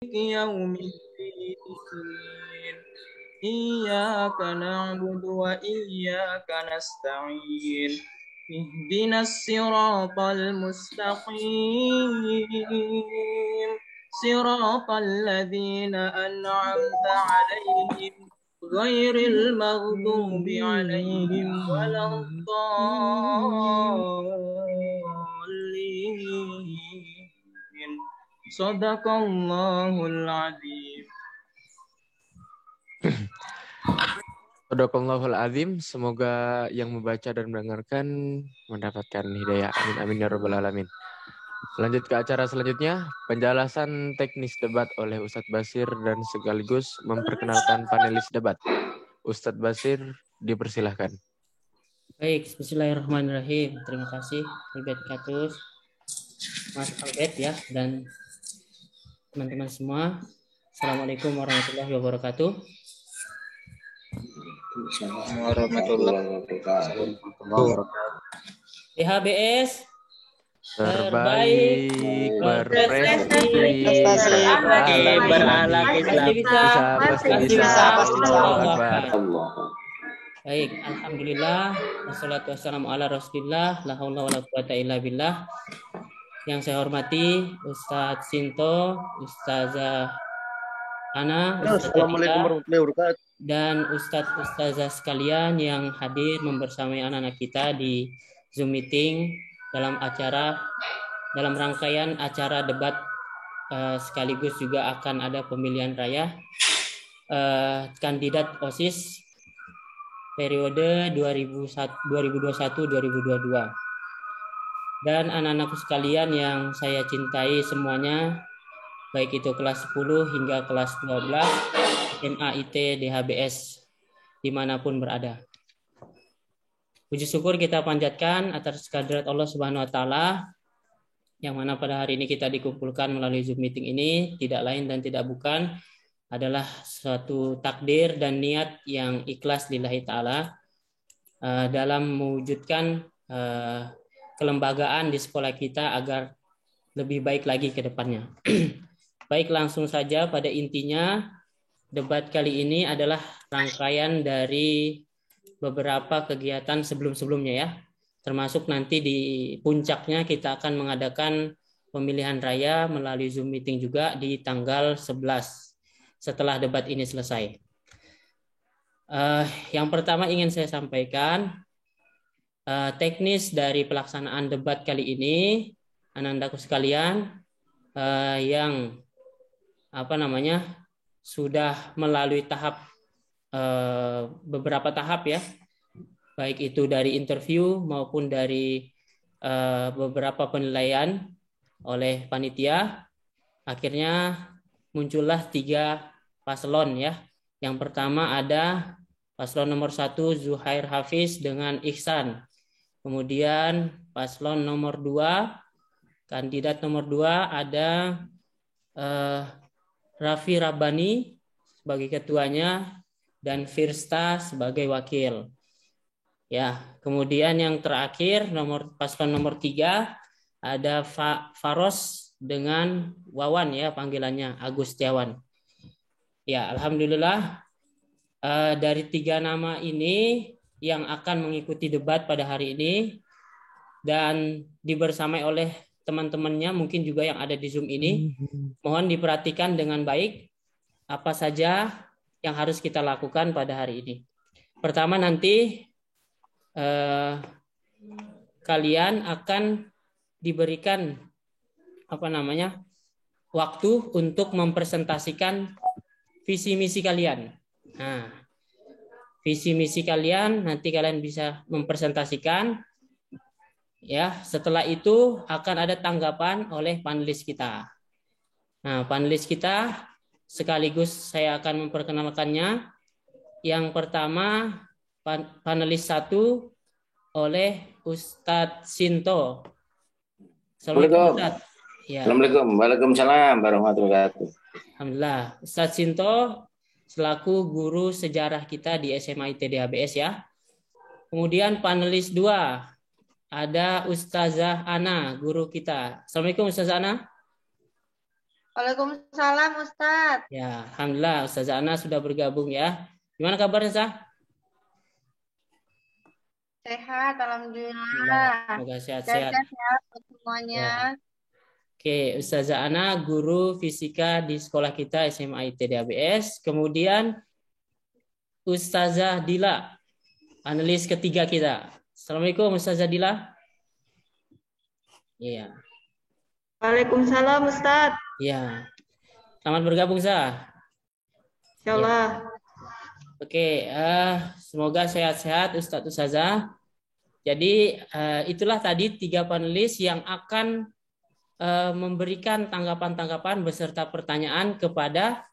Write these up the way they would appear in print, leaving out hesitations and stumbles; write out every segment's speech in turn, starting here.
يوم الدين إياك نعبد وإياك نستعين اهدنا الصراط المستقيم صراط الذين أنعمت عليهم غير المغضوب عليهم ولا الضالين صدق الله العظيم. Sadaqallahul azim. Semoga yang membaca dan mendengarkan mendapatkan hidayah. Amin amin ya rabbal alamin. Lanjut ke acara selanjutnya, penjelasan teknis debat oleh Ustadz Basir dan sekaligus memperkenalkan panelis debat. Ustadz Basir, dipersilahkan. Baik, bismillahirrahmanirrahim. Terima kasih Albert Katus, Mas Albert ya, dan teman-teman semua. Assalamualaikum warahmatullahi wabarakatuh. Warahmatullahi wabarakatuh. DHBS Terbaik berprestasi, Baik, alhamdulillah, wassalatu wassalamu ala rasulillah, la haula wala quwata illa billah. Yang saya hormati Ustadz Sinto, Ustazah Ana, Assalamualaikum warahmatullahi wabarakatuh. Dan Ustazah sekalian yang hadir membersamai anak-anak kita di Zoom meeting dalam rangkaian acara debat sekaligus juga akan ada pemilihan raya kandidat OSIS periode 2021-2022. Dan anak-anakku sekalian yang saya cintai semuanya, baik itu kelas 10 hingga kelas 12 MAIT DHBS dimanapun berada. Puji syukur kita panjatkan atas kehadirat Allah Subhanahu wa taala yang mana pada hari ini kita dikumpulkan melalui Zoom meeting ini tidak lain dan tidak bukan adalah suatu takdir dan niat yang ikhlas lillahi taala dalam mewujudkan kelembagaan di sekolah kita agar lebih baik lagi ke depannya. Baik, langsung saja pada intinya, debat kali ini adalah rangkaian dari beberapa kegiatan sebelum-sebelumnya ya. Termasuk nanti di puncaknya kita akan mengadakan pemilihan raya melalui Zoom meeting juga di tanggal 11 setelah debat ini selesai. Yang pertama ingin saya sampaikan, teknis dari pelaksanaan debat kali ini, anak-anakku sekalian, yang sudah melalui beberapa tahap ya, baik itu dari interview maupun dari beberapa penilaian oleh panitia. Akhirnya muncullah 3 paslon ya. Yang pertama ada paslon nomor 1 Zuhair Hafiz dengan Ihsan. Kemudian paslon nomor 2, kandidat nomor 2 ada Raffi Rabbani sebagai ketuanya dan Firsta sebagai wakil. Ya, kemudian yang terakhir paslon nomor 3 ada Faros dengan Wawan ya panggilannya, Agustiawan. Ya, alhamdulillah dari 3 nama ini yang akan mengikuti debat pada hari ini dan dibersamai oleh teman-temannya mungkin juga yang ada di Zoom ini. Mohon diperhatikan dengan baik apa saja yang harus kita lakukan pada hari ini. Pertama nanti kalian akan diberikan waktu untuk mempresentasikan visi misi kalian. Nah, visi misi kalian nanti kalian bisa mempresentasikan. Ya, setelah itu akan ada tanggapan oleh panelis kita. Nah, panelis kita sekaligus saya akan memperkenalkannya. Yang pertama panelis 1 oleh Ustadz Sinto. Assalamualaikum Ustadz. Ya. Assalamualaikum. Waalaikumsalam warahmatullahi wabarakatuh. Alhamdulillah. Ustadz Sinto selaku guru sejarah kita di SMA ITDHBS ya. Kemudian panelis 2 ada Ustazah Ana, guru kita. Assalamualaikum Ustazah Ana. Waalaikumsalam Ustadz. Ya, alhamdulillah Ustazah Ana sudah bergabung ya. Gimana kabarnya, Sah? Sehat, Alhamdulillah. alhamdulillah. Semoga sehat-sehat. Sehat buat semuanya. Ya. Oke, Ustazah Ana guru fisika di sekolah kita SMA ITD ABS. Kemudian Ustazah Dila, analis ketiga kita. Assalamualaikum Ustazah Dila. Iya. Waalaikumsalam Ustadz. Iya. Selamat bergabung, Sah. Insyaallah. Oke, semoga sehat-sehat Ustadz Ustazah. Jadi itulah tadi 3 panelis yang akan memberikan tanggapan-tanggapan beserta pertanyaan kepada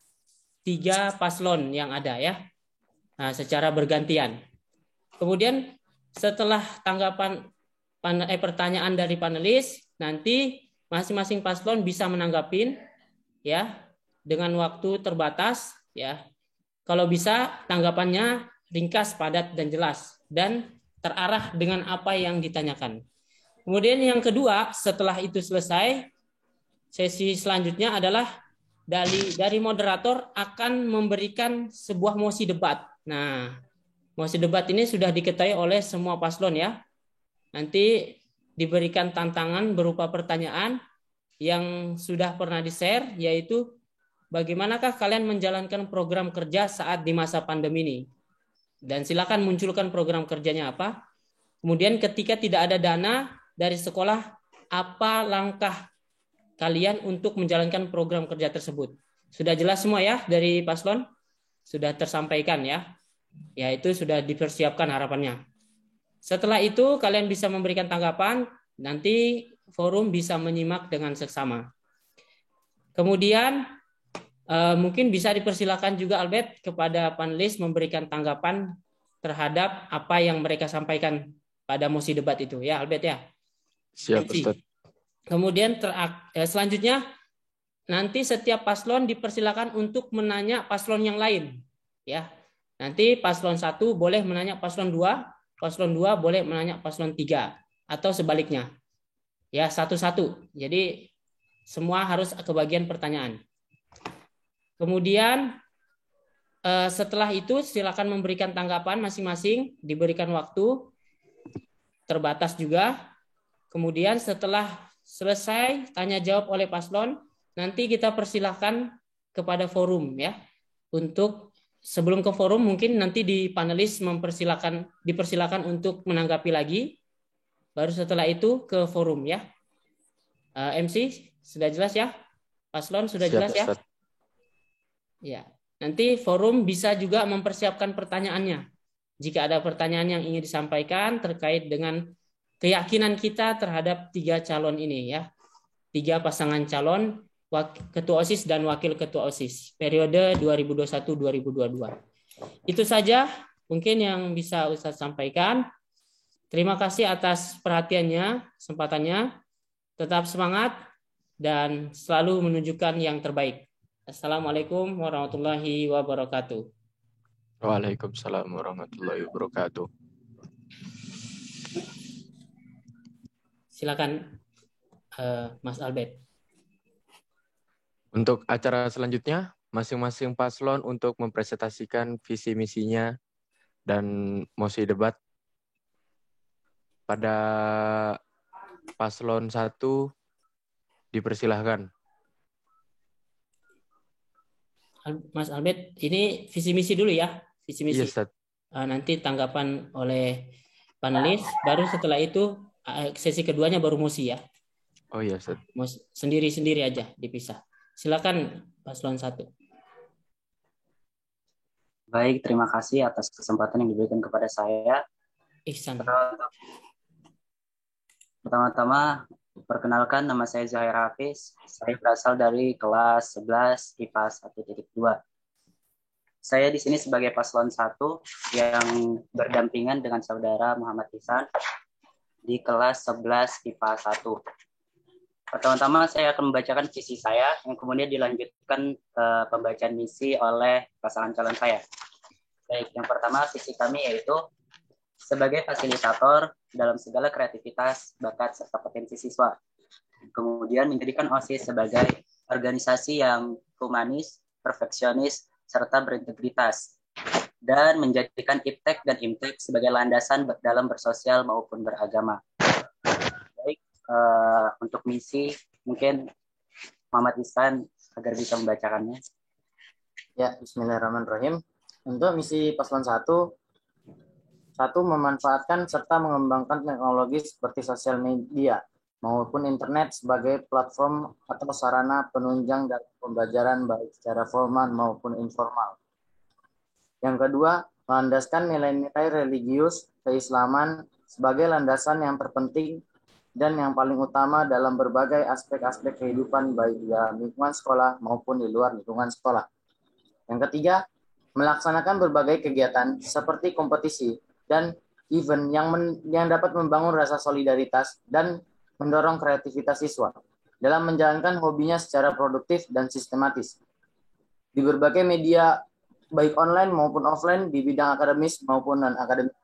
3 paslon yang ada ya. Nah, secara bergantian. Kemudian setelah tanggapan pertanyaan dari panelis, nanti masing-masing paslon bisa menanggapin ya dengan waktu terbatas ya. Kalau bisa tanggapannya ringkas, padat dan jelas dan terarah dengan apa yang ditanyakan. Kemudian yang kedua, setelah itu selesai, sesi selanjutnya adalah dari moderator akan memberikan sebuah mosi debat. Nah, mosi debat ini sudah diketahui oleh semua paslon ya. Nanti diberikan tantangan berupa pertanyaan yang sudah pernah di-share, yaitu bagaimanakah kalian menjalankan program kerja saat di masa pandemi ini? Dan silakan munculkan program kerjanya apa. Kemudian ketika tidak ada dana dari sekolah, apa langkah kalian untuk menjalankan program kerja tersebut? Sudah jelas semua ya dari paslon? Sudah tersampaikan ya? Ya, itu sudah dipersiapkan harapannya. Setelah itu kalian bisa memberikan tanggapan, nanti forum bisa menyimak dengan seksama. Kemudian mungkin bisa dipersilakan juga Albert kepada panelis memberikan tanggapan terhadap apa yang mereka sampaikan pada mosi debat itu ya Albert ya. Siap, Ustaz. Kemudian selanjutnya nanti setiap paslon dipersilakan untuk menanya paslon yang lain ya. Nanti paslon 1 boleh menanya paslon 2, paslon 2 boleh menanya paslon 3 atau sebaliknya. Ya, satu-satu. Jadi semua harus kebagian pertanyaan. Kemudian setelah itu silakan memberikan tanggapan masing-masing, diberikan waktu terbatas juga. Kemudian setelah selesai tanya jawab oleh paslon, nanti kita persilahkan kepada forum ya. Untuk sebelum ke forum mungkin nanti di panelis dipersilakan untuk menanggapi lagi. Baru setelah itu ke forum ya. MC sudah jelas ya? Paslon sudah Siap, jelas ya? Ustaz. Ya. Nanti forum bisa juga mempersiapkan pertanyaannya. Jika ada pertanyaan yang ingin disampaikan terkait dengan keyakinan kita terhadap 3 calon ini ya. 3 pasangan calon Ketua OSIS dan Wakil Ketua OSIS periode 2021-2022. Itu saja mungkin yang bisa Ustaz sampaikan. Terima kasih atas perhatiannya, kesempatannya. Tetap semangat dan selalu menunjukkan yang terbaik. Assalamualaikum warahmatullahi wabarakatuh. Waalaikumsalam warahmatullahi wabarakatuh. Silakan Mas Albert. Untuk acara selanjutnya, masing-masing paslon untuk mempresentasikan visi misinya dan mosi debat. Pada paslon 1 dipersilahkan. Mas Albert, ini visi misi dulu ya, visi misi. Iya, Ustaz. Nanti tanggapan oleh panelis, baru setelah itu sesi keduanya baru mosi ya. Oh iya, Ustaz. Sendiri-sendiri aja, dipisah. Silakan paslon 1. Baik, terima kasih atas kesempatan yang diberikan kepada saya. Ihsan. Pertama-tama, perkenalkan nama saya Zahir Hafiz. Saya berasal dari kelas 11 IPA 1.2. Saya di sini sebagai paslon 1 yang berdampingan dengan saudara Muhammad Ihsan di kelas 11 IPA 1. Pertama-tama saya akan membacakan visi saya yang kemudian dilanjutkan pembacaan misi oleh pasangan calon saya. Baik, yang pertama visi kami yaitu sebagai fasilitator dalam segala kreativitas, bakat, serta potensi siswa. Kemudian menjadikan OSIS sebagai organisasi yang humanis, perfeksionis, serta berintegritas, dan menjadikan IPTEK dan IMTEK sebagai landasan dalam bersosial maupun beragama. Baik, untuk misi mungkin Muhammad Ihsan agar bisa membacakannya. Ya, bismillahirrahmanirrahim. Untuk misi paslon 1, memanfaatkan serta mengembangkan teknologi seperti sosial media maupun internet sebagai platform atau sarana penunjang dalam pembelajaran baik secara formal maupun informal. Yang kedua, melandaskan nilai-nilai religius keislaman sebagai landasan yang terpenting dan yang paling utama dalam berbagai aspek-aspek kehidupan baik di dalam lingkungan sekolah maupun di luar lingkungan sekolah. Yang ketiga, melaksanakan berbagai kegiatan seperti kompetisi dan event yang dapat membangun rasa solidaritas dan mendorong kreativitas siswa dalam menjalankan hobinya secara produktif dan sistematis di berbagai media baik online maupun offline di bidang akademis maupun non-akademis.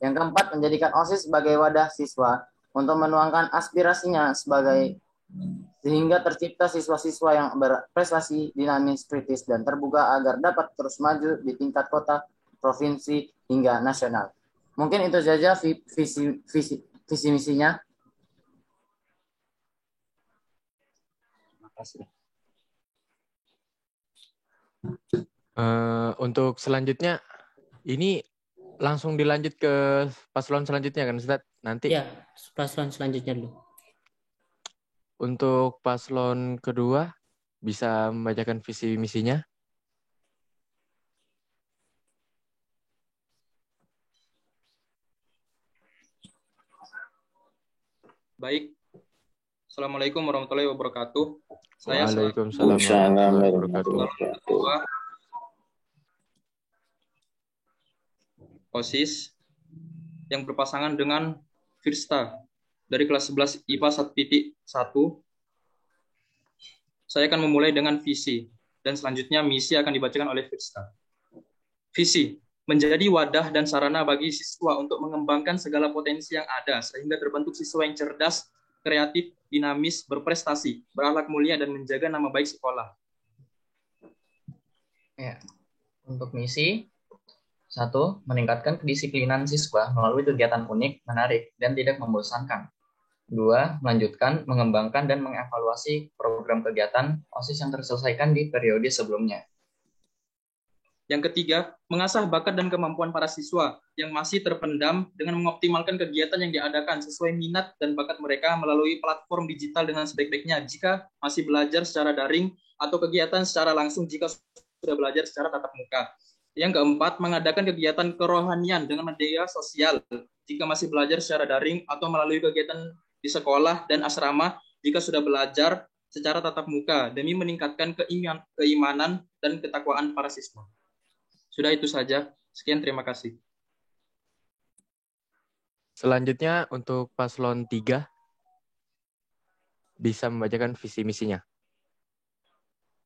Yang keempat, menjadikan OSIS sebagai wadah siswa untuk menuangkan aspirasinya sehingga tercipta siswa-siswa yang berprestasi dinamis, kritis, dan terbuka agar dapat terus maju di tingkat kota, provinsi, hingga nasional. Mungkin itu saja visi misinya. Terima kasih. Untuk selanjutnya, ini langsung dilanjut ke paslon selanjutnya kan, Ustaz? Nanti. Ya, paslon selanjutnya dulu. Untuk paslon kedua, bisa membacakan visi misinya. Baik. Assalamualaikum warahmatullahi wabarakatuh. Waalaikumsalam warahmatullahi wabarakatuh. OSIS yang berpasangan dengan Firsta dari kelas 11 IPA 1.1. Saya akan memulai dengan visi dan selanjutnya misi akan dibacakan oleh Firsta. Visi, menjadi wadah dan sarana bagi siswa untuk mengembangkan segala potensi yang ada sehingga terbentuk siswa yang cerdas, kreatif, dinamis, berprestasi, berakhlak mulia dan menjaga nama baik sekolah. Ya. Untuk misi 1. Meningkatkan kedisiplinan siswa melalui kegiatan unik, menarik, dan tidak membosankan. 2. Melanjutkan, mengembangkan, dan mengevaluasi program kegiatan OSIS yang terselesaikan di periode sebelumnya. Yang ketiga, mengasah bakat dan kemampuan para siswa yang masih terpendam dengan mengoptimalkan kegiatan yang diadakan sesuai minat dan bakat mereka melalui platform digital dengan sebaik-baiknya jika masih belajar secara daring atau kegiatan secara langsung jika sudah belajar secara tatap muka. Yang keempat, mengadakan kegiatan kerohanian dengan media sosial jika masih belajar secara daring atau melalui kegiatan di sekolah dan asrama jika sudah belajar secara tatap muka demi meningkatkan keimanan dan ketakwaan para siswa. Sudah itu saja. Sekian, terima kasih. Selanjutnya untuk paslon 3 bisa membacakan visi misinya.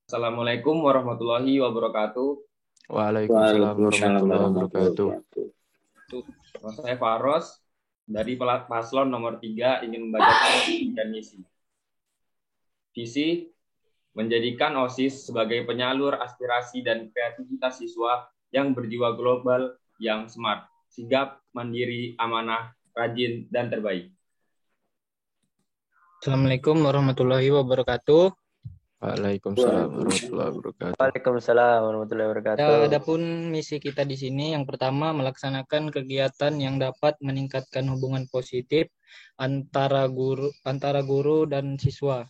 Assalamualaikum warahmatullahi wabarakatuh. Waalaikumsalam warahmatullahi wabarakatuh. Saya Faros dari paslon nomor 3 ingin membacakan visi dan misi. Visi, menjadikan OSIS sebagai penyalur aspirasi dan kreativitas siswa yang berjiwa global, yang smart, sigap, mandiri, amanah, rajin, dan terbaik. Assalamualaikum warahmatullahi wabarakatuh. Waalaikumsalam warahmatullahi wabarakatuh. Waalaikumsalam warahmatullahi wabarakatuh. Adapun misi kita di sini yang pertama melaksanakan kegiatan yang dapat meningkatkan hubungan positif antara guru dan siswa.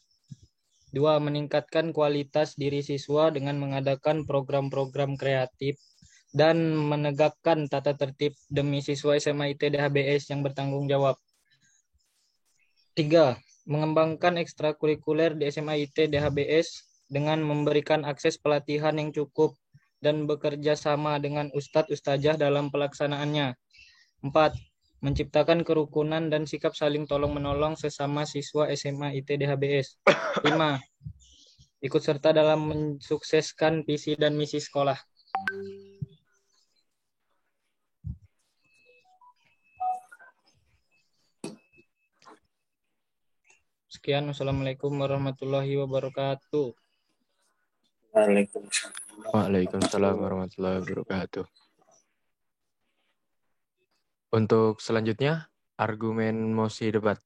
2. Meningkatkan kualitas diri siswa dengan mengadakan program-program kreatif dan menegakkan tata tertib demi siswa SMA IT DHBS yang bertanggung jawab. 3. Mengembangkan ekstrakurikuler di SMA IT DHBS dengan memberikan akses pelatihan yang cukup dan bekerja sama dengan ustadz-ustazah dalam pelaksanaannya. 4. Menciptakan kerukunan dan sikap saling tolong-menolong sesama siswa SMA IT DHBS. 5. Ikut serta dalam mensukseskan visi dan misi sekolah. Sekian, wassalamualaikum warahmatullahi wabarakatuh. Waalaikumsalam. Waalaikumsalam warahmatullahi wabarakatuh. Untuk selanjutnya, argumen mosi debat.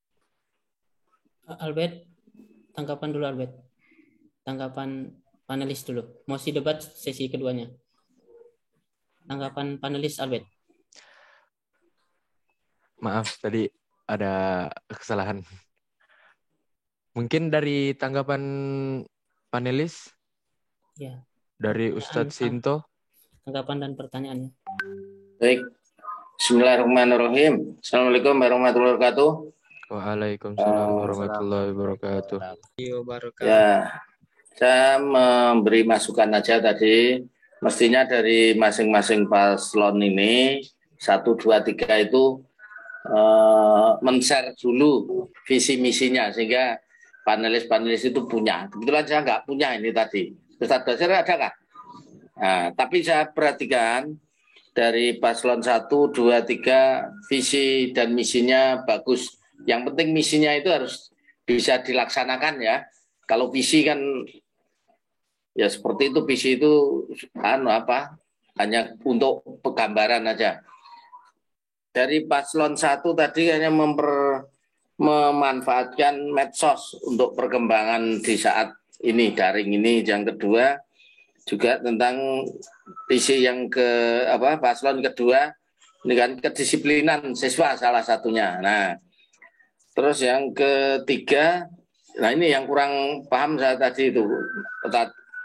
Albert, tanggapan dulu Albert. Tanggapan panelis dulu. Mosi debat sesi keduanya. Tanggapan panelis Albert. Maaf, tadi ada kesalahan. Mungkin dari tanggapan panelis, Ya. dari Ustadz Sinto. Tanggapan dan pertanyaannya. Baik. Bismillahirrahmanirrahim. Assalamualaikum warahmatullahi wabarakatuh. Waalaikumsalam warahmatullahi wabarakatuh. Ya, saya memberi masukan aja tadi. Mestinya dari masing-masing paslon ini 1, 2, 3 itu men-share dulu visi misinya sehingga panelis-panelis itu punya. Kebetulan saya nggak punya ini tadi. Ustadz Basir ada nggak? Nah, tapi saya perhatikan dari paslon 1, 2, 3 visi dan misinya bagus. Yang penting misinya itu harus bisa dilaksanakan ya. Kalau visi kan ya seperti itu, visi itu hanya untuk penggambaran aja. Dari paslon 1 tadi hanya memanfaatkan medsos untuk perkembangan di saat ini, daring ini. Yang kedua juga tentang visi yang paslon kedua ini kan kedisiplinan siswa salah satunya. Nah, terus yang ketiga, nah ini yang kurang paham saya tadi itu.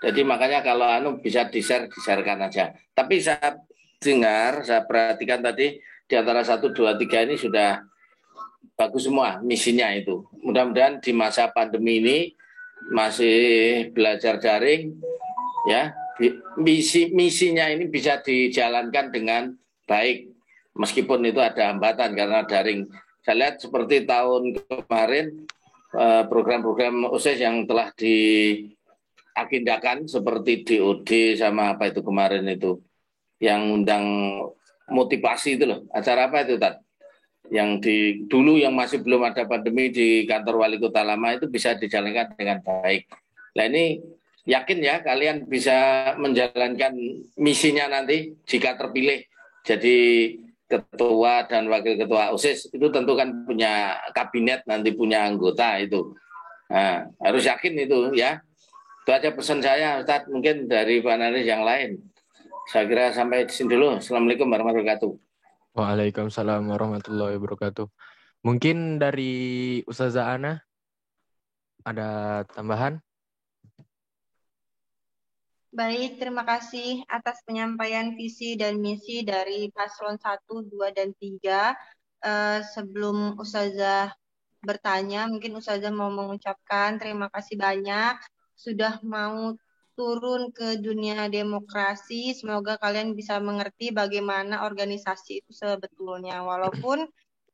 Jadi makanya kalau bisa di-sharekan aja. Tapi saya dengar, saya perhatikan tadi di antara 1, 2, 3 ini sudah bagus semua misinya itu. Mudah-mudahan di masa pandemi ini masih belajar daring ya, misinya ini bisa dijalankan dengan baik meskipun itu ada hambatan karena daring. Saya lihat seperti tahun kemarin program-program OSIS yang telah diagendakan seperti DOD sama apa itu kemarin itu yang undang motivasi itu loh. Acara apa itu Tat? Yang dulu yang masih belum ada pandemi di kantor wali kota lama itu bisa dijalankan dengan baik. Nah ini yakin ya kalian bisa menjalankan misinya nanti jika terpilih jadi ketua dan wakil ketua OSIS. Itu tentu kan punya kabinet, nanti punya anggota itu. Nah, harus yakin itu ya. Itu aja pesan saya Ustadz, mungkin dari panelis yang lain. Saya kira sampai di sini dulu. Assalamualaikum warahmatullahi wabarakatuh. Waalaikumsalam warahmatullahi wabarakatuh. Mungkin dari Ustazah Ana ada tambahan? Baik, terima kasih atas penyampaian visi dan misi dari paslon 1, 2, dan 3. Sebelum Ustazah bertanya, mungkin Ustazah mau mengucapkan terima kasih banyak sudah mau turun ke dunia demokrasi. Semoga kalian bisa mengerti bagaimana organisasi itu sebetulnya. Walaupun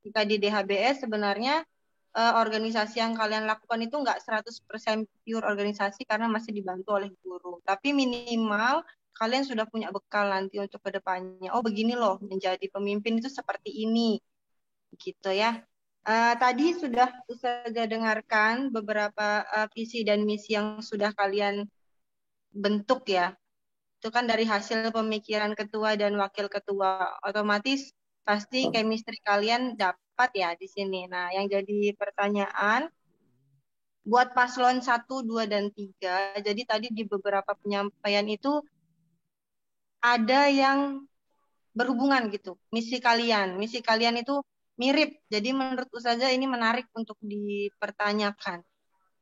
jika di DHBS sebenarnya organisasi yang kalian lakukan itu nggak 100% pure organisasi karena masih dibantu oleh guru. Tapi minimal kalian sudah punya bekal nanti untuk kedepannya. Oh begini loh, menjadi pemimpin itu seperti ini. Gitu ya. Tadi sudah Ustazah dengarkan beberapa visi dan misi yang sudah kalian bentuk ya. Itu kan dari hasil pemikiran ketua dan wakil ketua. Otomatis pasti chemistry kalian dapat ya di sini. Nah, yang jadi pertanyaan buat paslon 1, 2, dan 3. Jadi tadi di beberapa penyampaian itu ada yang berhubungan gitu. Misi kalian itu mirip. Jadi menurut Ustazah ini menarik untuk dipertanyakan.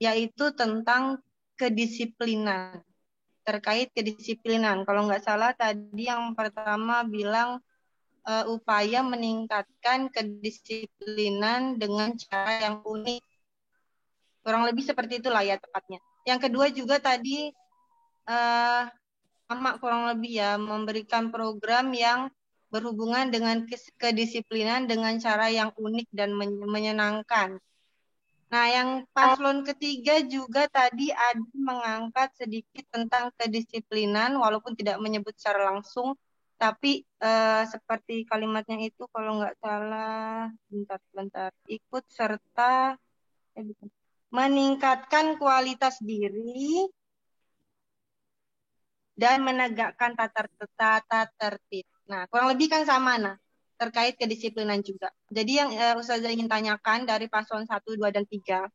Yaitu tentang kedisiplinan. Terkait kedisiplinan. Kalau nggak salah tadi yang pertama bilang upaya meningkatkan kedisiplinan dengan cara yang unik. Kurang lebih seperti itulah ya tepatnya. Yang kedua juga tadi sama kurang lebih ya memberikan program yang berhubungan dengan kedisiplinan dengan cara yang unik dan menyenangkan. Nah, yang paslon ketiga juga tadi ada mengangkat sedikit tentang kedisiplinan, walaupun tidak menyebut secara langsung, tapi seperti kalimatnya itu kalau nggak salah, bentar, ikut serta, meningkatkan kualitas diri, dan menegakkan tata tertib. Nah, kurang lebih kan sama, nah, terkait kedisiplinan juga. Jadi yang Ustazah ingin tanyakan dari paslon 1, 2, dan 3,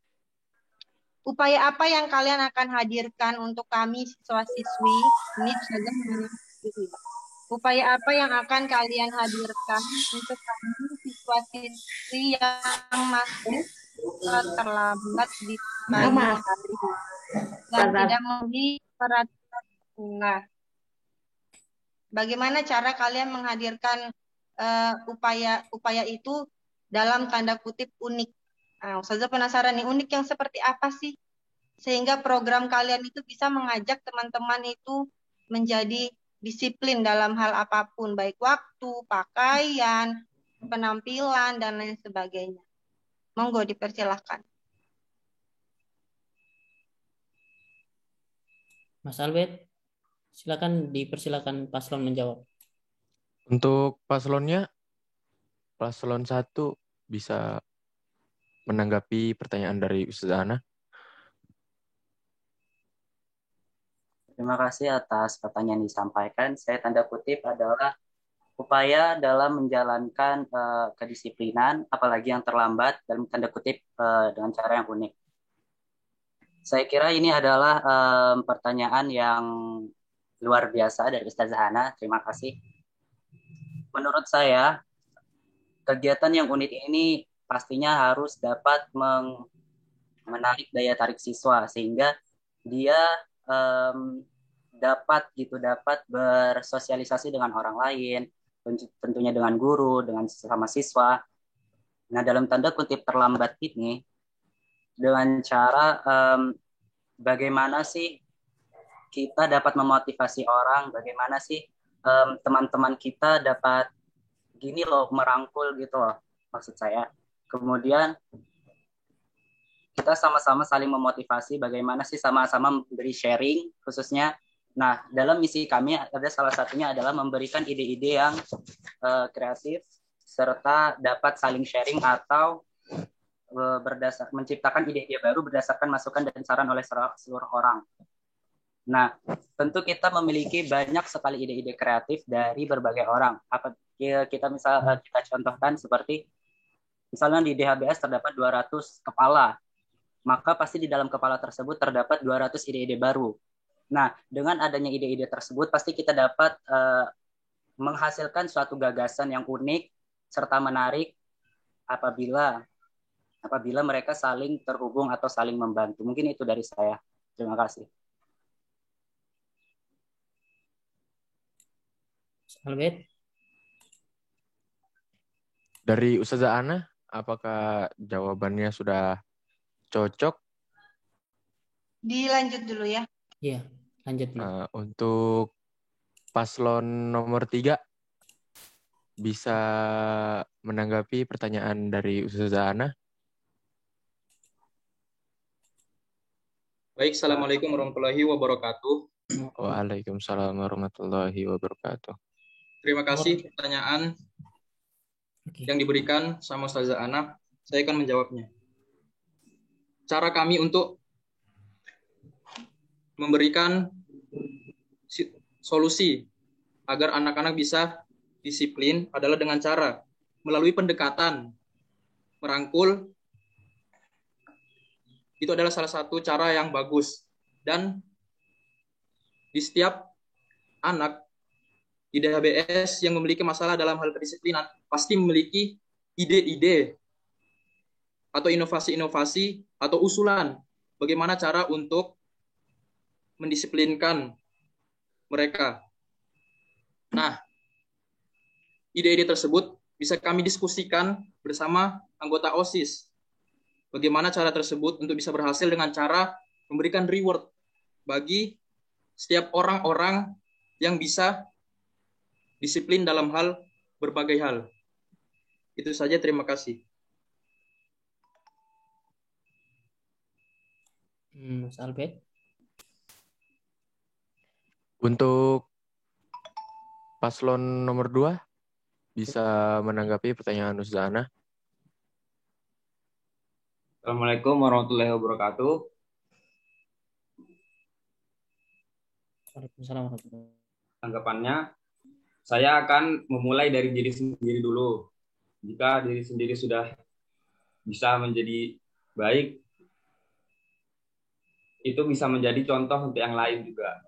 upaya apa yang kalian akan hadirkan untuk kami siswa-siswi? Ini Ustazah gitu ya. Upaya apa yang akan kalian hadirkan untuk kami siswa-siswi yang masuk terlambat di pagi hari dan tidak memenuhi peraturan sekolah? Bagaimana cara kalian menghadirkan upaya itu dalam tanda kutip unik? Nah, Ustazah penasaran nih, unik yang seperti apa sih? Sehingga program kalian itu bisa mengajak teman-teman itu menjadi disiplin dalam hal apapun, baik waktu, pakaian, penampilan, dan lain sebagainya. Monggo dipersilahkan. Mas Albert, silakan dipersilakan paslon menjawab. Untuk paslonnya, paslon 1 bisa menanggapi pertanyaan dari Ustazah Ana. Terima kasih atas pertanyaan yang disampaikan. Saya tanda kutip adalah upaya dalam menjalankan kedisiplinan, apalagi yang terlambat, dalam tanda kutip dengan cara yang unik. Saya kira ini adalah pertanyaan yang luar biasa dari Ustazah Ana. Terima kasih. Menurut saya, kegiatan yang unik ini pastinya harus dapat menarik daya tarik siswa, sehingga dia dapat bersosialisasi dengan orang lain, tentunya dengan guru, dengan sesama siswa. Nah, dalam tanda kutip terlambat ini, dengan cara bagaimana sih kita dapat memotivasi orang, bagaimana sih teman-teman kita dapat gini loh, merangkul gitu loh, maksud saya. Kemudian kita sama-sama saling memotivasi, bagaimana sih sama-sama memberi sharing khususnya. Nah, dalam misi kami ada salah satunya adalah memberikan ide-ide yang kreatif serta dapat saling sharing atau menciptakan ide-ide baru berdasarkan masukan dan saran oleh seluruh orang. Nah, tentu kita memiliki banyak sekali ide-ide kreatif dari berbagai orang. Kita contohkan seperti misalnya di DHBS terdapat 200 kepala, maka pasti di dalam kepala tersebut terdapat 200 ide-ide baru. Nah, dengan adanya ide-ide tersebut, pasti kita dapat menghasilkan suatu gagasan yang unik serta menarik apabila mereka saling terhubung atau saling membantu. Mungkin itu dari saya. Terima kasih. Albert? Dari Ustazah Ana, apakah jawabannya sudah cocok? Dilanjut dulu ya. Iya, lanjut dulu. Untuk paslon nomor 3 bisa menanggapi pertanyaan dari Ustazah Ana. Baik, Assalamualaikum warahmatullahi wabarakatuh. Waalaikumsalam warahmatullahi wabarakatuh. Terima kasih pertanyaan yang diberikan sama Ustazah Ana. Saya akan menjawabnya. Cara kami untuk memberikan solusi agar anak-anak bisa disiplin adalah dengan cara melalui pendekatan, merangkul. Itu adalah salah satu cara yang bagus. Dan di setiap anak di DHBS yang memiliki masalah dalam hal kedisiplinan pasti memiliki ide-ide atau inovasi-inovasi atau usulan bagaimana cara untuk mendisiplinkan mereka. Nah, ide-ide tersebut bisa kami diskusikan bersama anggota OSIS. Bagaimana cara tersebut untuk bisa berhasil dengan cara memberikan reward bagi setiap orang-orang yang bisa disiplin dalam hal berbagai hal. Itu saja, terima kasih. Mas Albert? Untuk paslon nomor 2 bisa menanggapi pertanyaan Ustazah Ana. Assalamualaikum warahmatullahi wabarakatuh. Waalaikumsalam warahmatullahi wabarakatuh. Tanggapannya, saya akan memulai dari diri sendiri dulu. Jika diri sendiri sudah bisa menjadi baik, itu bisa menjadi contoh untuk yang lain juga.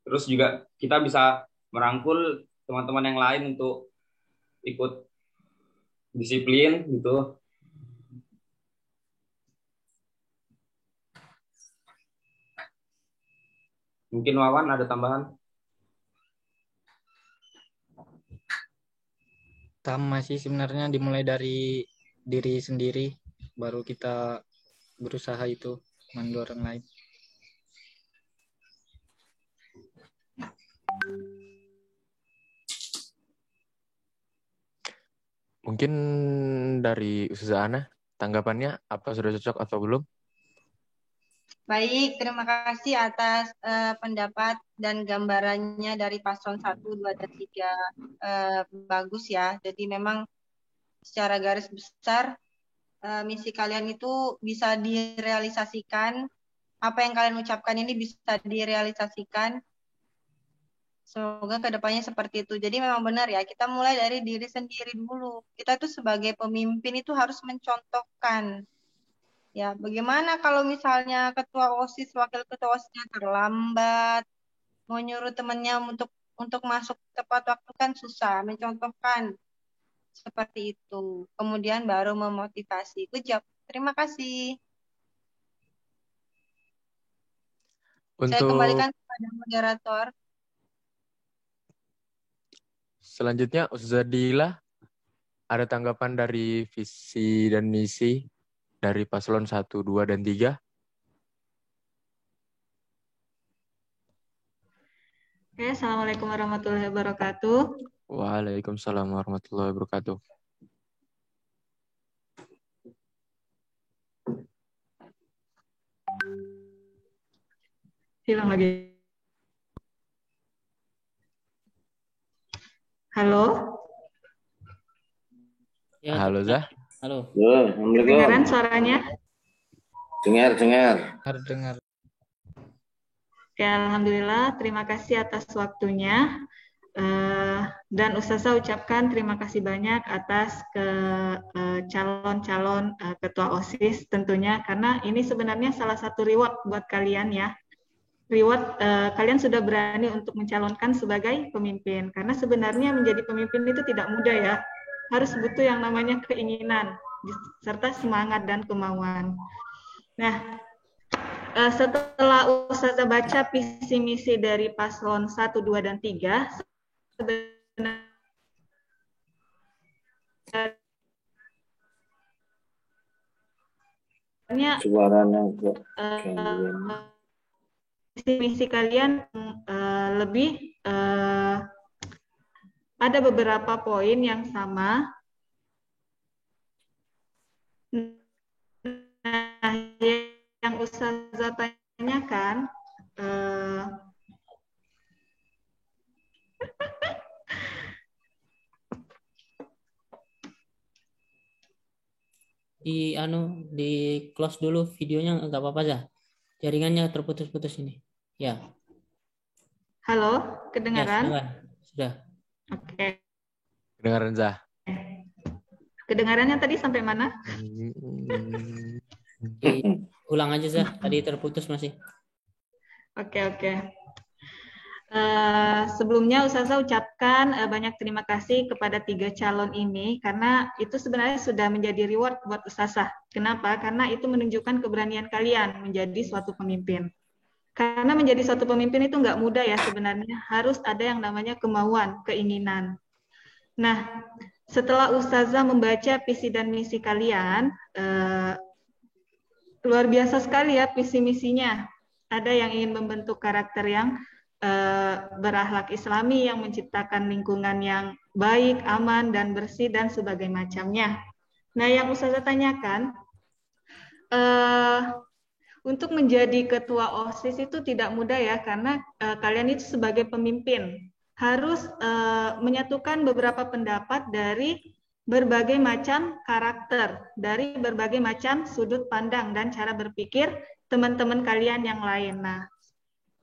Terus juga kita bisa merangkul teman-teman yang lain untuk ikut disiplin gitu. Mungkin Wawan ada tambahan? Sama sih sebenarnya, dimulai dari diri sendiri, baru kita berusaha itu mandu orang lain. Mungkin dari Ustazah Ana, tanggapannya apa sudah cocok atau belum? Baik, terima kasih atas pendapat dan gambarannya dari paslon 1, 2, dan 3. Bagus ya. Jadi memang secara garis besar misi kalian itu bisa direalisasikan. Apa yang kalian ucapkan ini bisa direalisasikan. Semoga kedepannya seperti itu. Jadi memang benar ya, kita mulai dari diri sendiri dulu. Kita tuh sebagai pemimpin itu harus mencontohkan. Ya, bagaimana kalau misalnya ketua OSIS, wakil ketua OSISnya terlambat, mau nyuruh temannya untuk masuk tepat waktu kan susah. Mencontohkan seperti itu. Kemudian baru memotivasi. Good job. Terima kasih. Saya kembalikan kepada moderator. Selanjutnya, Ustazah Dila, ada tanggapan dari visi dan misi dari paslon 1, 2, dan 3? Oke, Assalamualaikum warahmatullahi wabarakatuh. Waalaikumsalam warahmatullahi wabarakatuh. Hilang lagi. Halo? Ya, Halo, Zah. halo. Dengaran suaranya? Dengar. Dengar. Oke, Alhamdulillah. Terima kasih atas waktunya. Dan Ustazah ucapkan terima kasih banyak atas calon-calon ketua OSIS tentunya, karena ini sebenarnya salah satu reward buat kalian ya. Reward kalian sudah berani untuk mencalonkan sebagai pemimpin, karena sebenarnya menjadi pemimpin itu tidak mudah ya, harus butuh yang namanya keinginan serta semangat dan kemauan. Nah, setelah Ustazah baca visi misi dari paslon 1, 2, dan 3, sebenarnya misi kalian lebih ada beberapa poin yang sama. Nah, yang Ustazah tanyakan di close dulu videonya, nggak apa-apa ya. Jaringannya terputus-putus ini. Ya. Halo, kedengaran? Ya, sudah. Oke. Kedengaran, Zah. Kedengarannya tadi sampai mana? Ulang aja, Zah. Tadi terputus masih. Oke. Sebelumnya Ustazah ucapkan banyak terima kasih kepada 3 calon ini, karena itu sebenarnya sudah menjadi reward buat Ustazah. Kenapa? Karena itu menunjukkan keberanian kalian menjadi suatu pemimpin. Karena menjadi suatu pemimpin itu nggak mudah ya sebenarnya, harus ada yang namanya kemauan, keinginan. Nah, setelah Ustazah membaca visi dan misi kalian, luar biasa sekali ya visi misinya. Ada yang ingin membentuk karakter yang berakhlak Islami, yang menciptakan lingkungan yang baik, aman, dan bersih, dan sebagainya macamnya. Nah, yang Ustazah tanyakan, Untuk menjadi ketua OSIS itu tidak mudah ya, karena kalian itu sebagai pemimpin harus menyatukan beberapa pendapat dari berbagai macam karakter, dari berbagai macam sudut pandang dan cara berpikir teman-teman kalian yang lain. Nah,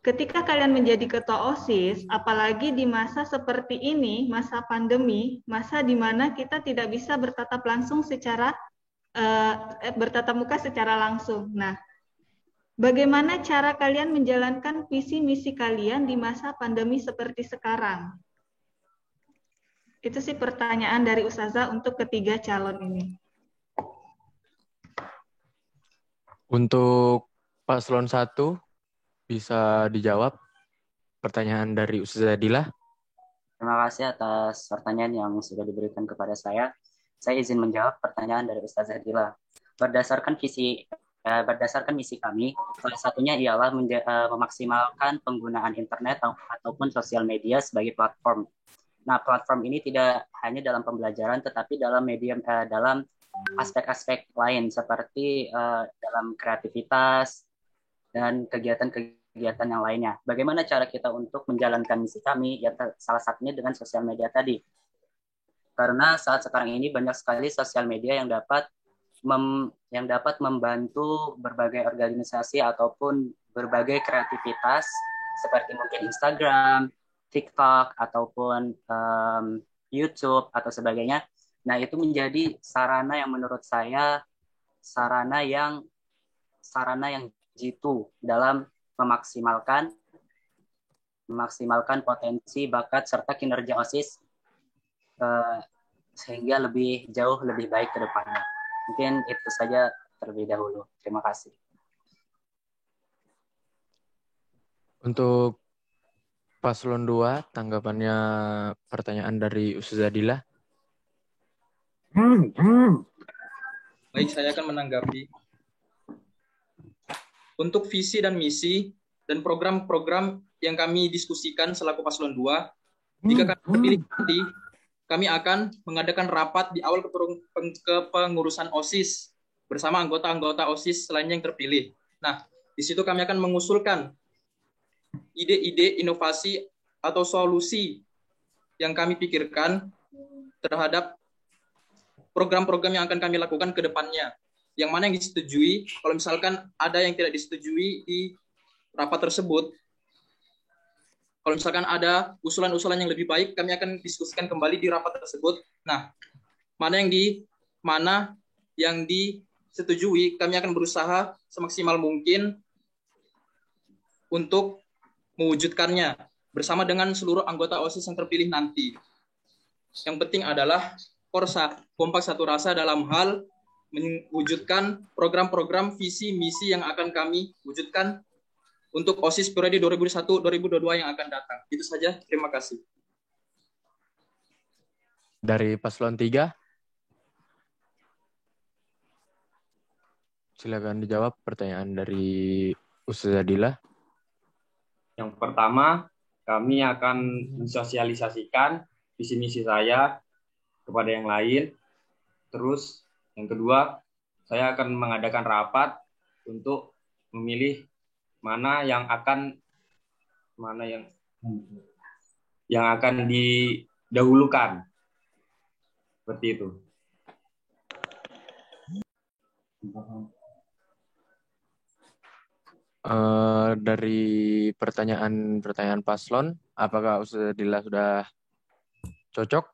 ketika kalian menjadi ketua OSIS, apalagi di masa seperti ini, masa pandemi, masa di mana kita tidak bisa bertatap muka secara langsung. Nah, bagaimana cara kalian menjalankan visi misi kalian di masa pandemi seperti sekarang? Itu sih pertanyaan dari Ustazah untuk ketiga calon ini. Untuk paslon 1 bisa dijawab pertanyaan dari Ustazah Dila. Terima kasih atas pertanyaan yang sudah diberikan kepada saya. Saya izin menjawab pertanyaan dari Ustazah Dila. Berdasarkan misi kami, salah satunya ialah memaksimalkan penggunaan internet ataupun sosial media sebagai platform. Nah, platform ini tidak hanya dalam pembelajaran, tetapi dalam dalam aspek-aspek lain seperti dalam kreativitas dan kegiatan-kegiatan yang lainnya. Bagaimana cara kita untuk menjalankan misi kami? Ya, salah satunya dengan sosial media tadi. Karena saat sekarang ini banyak sekali sosial media yang dapat membantu berbagai organisasi ataupun berbagai kreativitas seperti mungkin Instagram, TikTok, ataupun YouTube atau sebagainya. Nah, itu menjadi sarana yang menurut saya sarana yang jitu dalam memaksimalkan potensi, bakat, serta kinerja OSIS sehingga lebih jauh, lebih baik ke depannya. Mungkin itu saja terlebih dahulu. Terima kasih. Untuk paslon 2, tanggapannya pertanyaan dari Ustazah Dila. Baik, saya akan menanggapi. Untuk visi dan misi dan program-program yang kami diskusikan selaku paslon 2, jika kami terpilih nanti, kami akan mengadakan rapat di awal kepengurusan OSIS bersama anggota-anggota OSIS selainnya yang terpilih. Nah, di situ kami akan mengusulkan ide-ide inovasi atau solusi yang kami pikirkan terhadap program-program yang akan kami lakukan ke depannya. Yang mana yang disetujui, kalau misalkan ada yang tidak disetujui di rapat tersebut, kalau misalkan ada usulan-usulan yang lebih baik, kami akan diskusikan kembali di rapat tersebut. Nah, mana yang disetujui, kami akan berusaha semaksimal mungkin untuk mewujudkannya bersama dengan seluruh anggota OSIS yang terpilih nanti. Yang penting adalah kompak satu rasa dalam hal mewujudkan program-program visi misi yang akan kami wujudkan untuk OSIS periode 2021-2022 yang akan datang. Itu saja, terima kasih. Dari paslon 3, silakan dijawab pertanyaan dari Ustazah Dila. Yang pertama, kami akan mensosialisasikan visi misi saya kepada yang lain. Terus, yang kedua, saya akan mengadakan rapat untuk memilih mana yang akan didahulukan. Seperti itu. Dari pertanyaan paslon, apakah Ustazah Dila sudah cocok?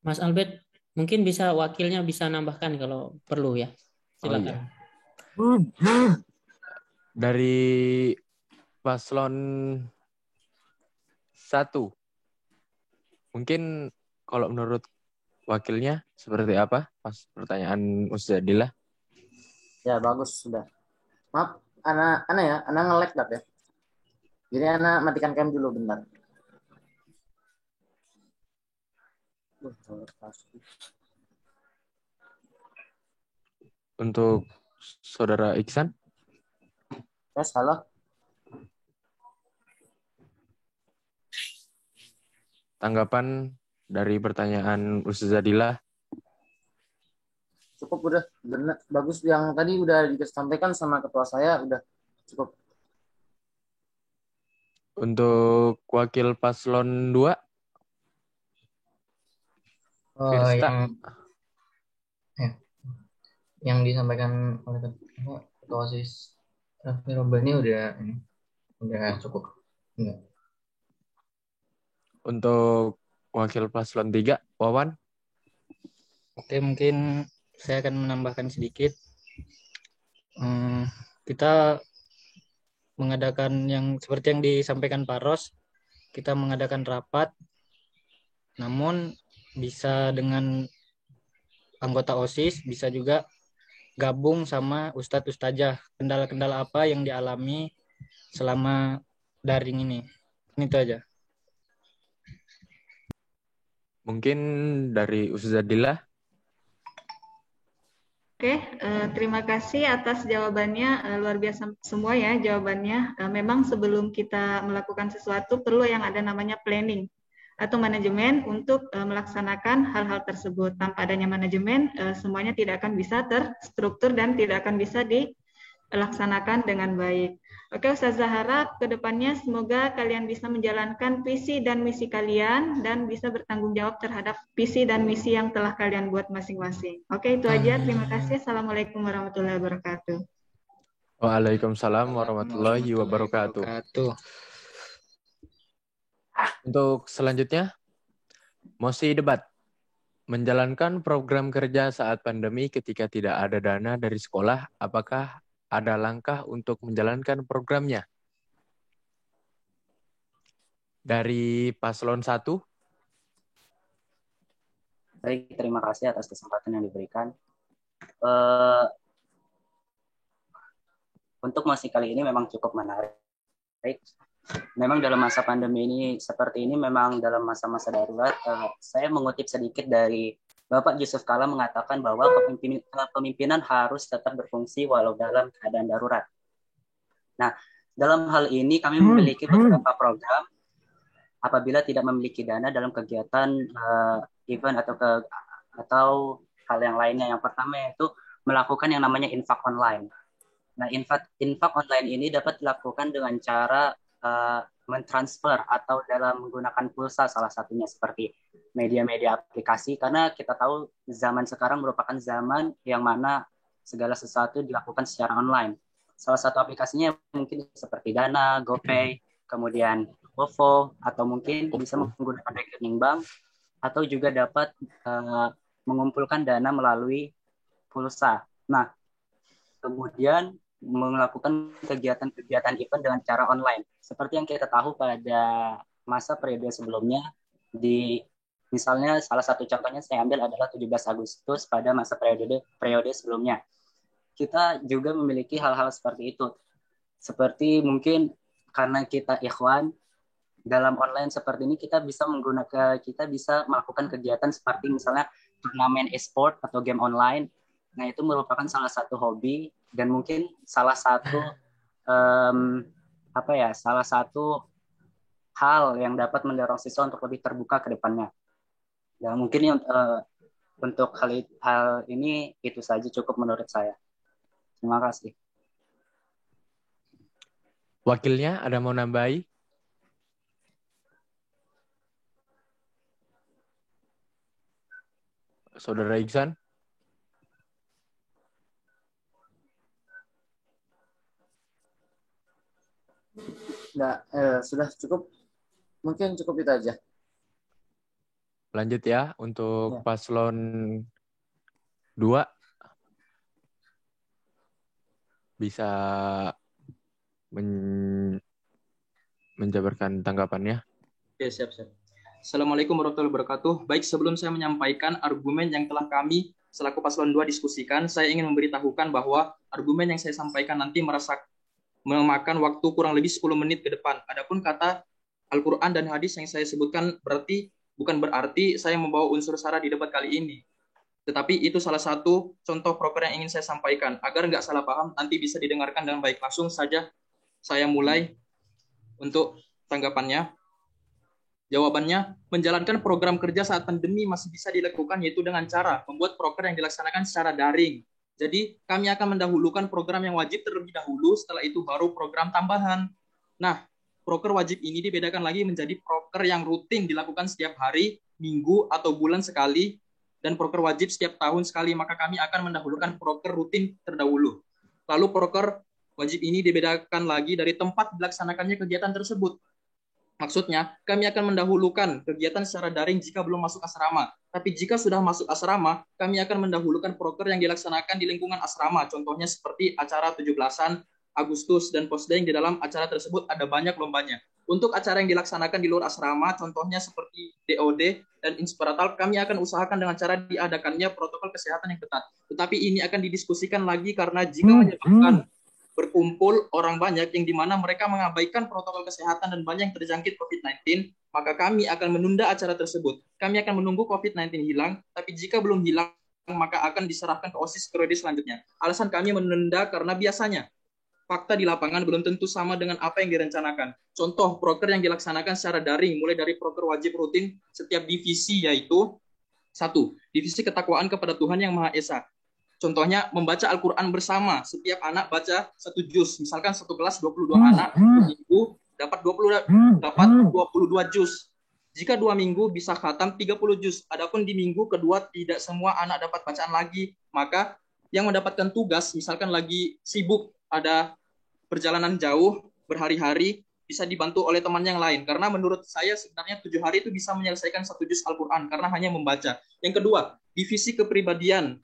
Mas Albert, mungkin wakilnya bisa nambahkan kalau perlu ya. Silakan. Oh, iya. Dari paslon 1, mungkin kalau menurut wakilnya seperti apa pas pertanyaan Ustazah Dila? Ya, bagus sudah. Maaf, Ana nge-lag ya. Jadi Ana matikan cam dulu bentar. Untuk Saudara Iksan? Ya, salah. Tanggapan dari pertanyaan Ustazah Dila? Cukup udah, benar, bagus yang tadi udah disampaikan sama ketua saya, udah Cukup. Untuk wakil paslon 2, Firsta. Yang disampaikan oleh Ketua OSIS Raffi Roba ini udah cukup. Enggak. Untuk wakil paslon 3, Wawan. Oke, mungkin saya akan menambahkan sedikit. Kita mengadakan yang seperti yang disampaikan Pak Ros, kita mengadakan rapat, namun bisa dengan anggota OSIS, bisa juga gabung sama Ustadz Ustazah. Kendala-kendala apa yang dialami selama daring ini. Itu aja. Mungkin dari Ustazah Dila. Oke, terima kasih atas jawabannya. Luar biasa semua ya jawabannya. Memang sebelum kita melakukan sesuatu perlu yang ada namanya planning atau manajemen untuk melaksanakan hal-hal tersebut. Tanpa adanya manajemen, semuanya tidak akan bisa terstruktur dan tidak akan bisa dilaksanakan dengan baik. Oke, Ustazah harap ke depannya semoga kalian bisa menjalankan visi dan misi kalian dan bisa bertanggung jawab terhadap visi dan misi yang telah kalian buat masing-masing. Oke, itu aja. Terima kasih. Assalamualaikum warahmatullahi wabarakatuh. Waalaikumsalam warahmatullahi wabarakatuh. Untuk selanjutnya, mosi debat. Menjalankan program kerja saat pandemi ketika tidak ada dana dari sekolah, apakah ada langkah untuk menjalankan programnya? Dari paslon 1. Baik, terima kasih atas kesempatan yang diberikan. Untuk mosi kali ini memang cukup menarik. Memang dalam masa pandemi ini seperti ini, memang dalam masa-masa darurat, saya mengutip sedikit dari Bapak Yusuf Kala mengatakan bahwa kepemimpinan harus tetap berfungsi walau dalam keadaan darurat. Nah, dalam hal ini kami memiliki beberapa program. Apabila tidak memiliki dana dalam kegiatan event atau hal yang lainnya, yang pertama yaitu melakukan yang namanya infak online. Nah, infak online ini dapat dilakukan dengan cara mentransfer atau dalam menggunakan pulsa, salah satunya seperti media-media aplikasi, karena kita tahu zaman sekarang merupakan zaman yang mana segala sesuatu dilakukan secara online. Salah satu aplikasinya mungkin seperti Dana, GoPay, kemudian OVO, atau mungkin bisa menggunakan rekening bank, atau juga dapat mengumpulkan dana melalui pulsa. Nah, kemudian melakukan kegiatan-kegiatan event dengan cara online. Seperti yang kita tahu pada masa periode sebelumnya, misalnya salah satu contohnya saya ambil adalah 17 Agustus pada masa periode sebelumnya. Kita juga memiliki hal-hal seperti itu. Seperti mungkin karena kita ikhwan, dalam online seperti ini kita bisa melakukan kegiatan seperti misalnya turnamen e-sport atau game online. Nah, itu merupakan salah satu hobi dan mungkin salah satu salah satu hal yang dapat mendorong siswa untuk lebih terbuka ke depannya. Dan mungkin untuk hal ini itu saja cukup menurut saya. Terima kasih. Wakilnya ada mau nambahi? Saudara Iksan? Nah, sudah cukup. Mungkin cukup itu aja. Lanjut ya untuk paslon 2. Bisa menjabarkan tanggapannya. Oke, siap. Assalamualaikum warahmatullahi wabarakatuh. Baik, sebelum saya menyampaikan argumen yang telah kami selaku paslon 2 diskusikan, saya ingin memberitahukan bahwa argumen yang saya sampaikan nanti memakan waktu kurang lebih 10 menit ke depan. Adapun kata Al-Quran dan hadis yang saya sebutkan bukan berarti saya membawa unsur sara di debat kali ini. Tetapi itu salah satu contoh proker yang ingin saya sampaikan. Agar nggak salah paham, nanti bisa didengarkan dengan baik. Langsung saja saya mulai untuk tanggapannya. Jawabannya, menjalankan program kerja saat pandemi masih bisa dilakukan, yaitu dengan cara membuat proker yang dilaksanakan secara daring. Jadi kami akan mendahulukan program yang wajib terlebih dahulu, setelah itu baru program tambahan. Nah, proker wajib ini dibedakan lagi menjadi proker yang rutin dilakukan setiap hari, minggu, atau bulan sekali, dan proker wajib setiap tahun sekali, maka kami akan mendahulukan proker rutin terdahulu. Lalu proker wajib ini dibedakan lagi dari tempat dilaksanakannya kegiatan tersebut. Maksudnya, kami akan mendahulukan kegiatan secara daring jika belum masuk asrama. Tapi jika sudah masuk asrama, kami akan mendahulukan proker yang dilaksanakan di lingkungan asrama. Contohnya seperti acara 17-an Agustus dan Posda yang di dalam acara tersebut ada banyak lombanya. Untuk acara yang dilaksanakan di luar asrama, contohnya seperti DOD dan Inspiratal, kami akan usahakan dengan cara diadakannya protokol kesehatan yang ketat. Tetapi ini akan didiskusikan lagi karena jika menyebabkan berkumpul orang banyak yang dimana mereka mengabaikan protokol kesehatan dan banyak yang terjangkit COVID-19, maka kami akan menunda acara tersebut. Kami akan menunggu COVID-19 hilang, tapi jika belum hilang, maka akan diserahkan ke OSIS periode selanjutnya. Alasan kami menunda karena biasanya fakta di lapangan belum tentu sama dengan apa yang direncanakan. Contoh, proker yang dilaksanakan secara daring, mulai dari proker wajib rutin setiap divisi, yaitu 1. Divisi ketakwaan kepada Tuhan Yang Maha Esa. Contohnya, membaca Al-Quran bersama. Setiap anak baca 1 juz. Misalkan satu kelas 22 anak, minggu dapat 22 juz. Jika 2 minggu bisa khatam 30 juz. Adapun di minggu kedua tidak semua anak dapat bacaan lagi. Maka yang mendapatkan tugas, misalkan lagi sibuk, ada perjalanan jauh, berhari-hari, bisa dibantu oleh teman yang lain. Karena menurut saya sebenarnya 7 hari itu bisa menyelesaikan 1 juz Al-Quran, karena hanya membaca. Yang kedua, divisi kepribadian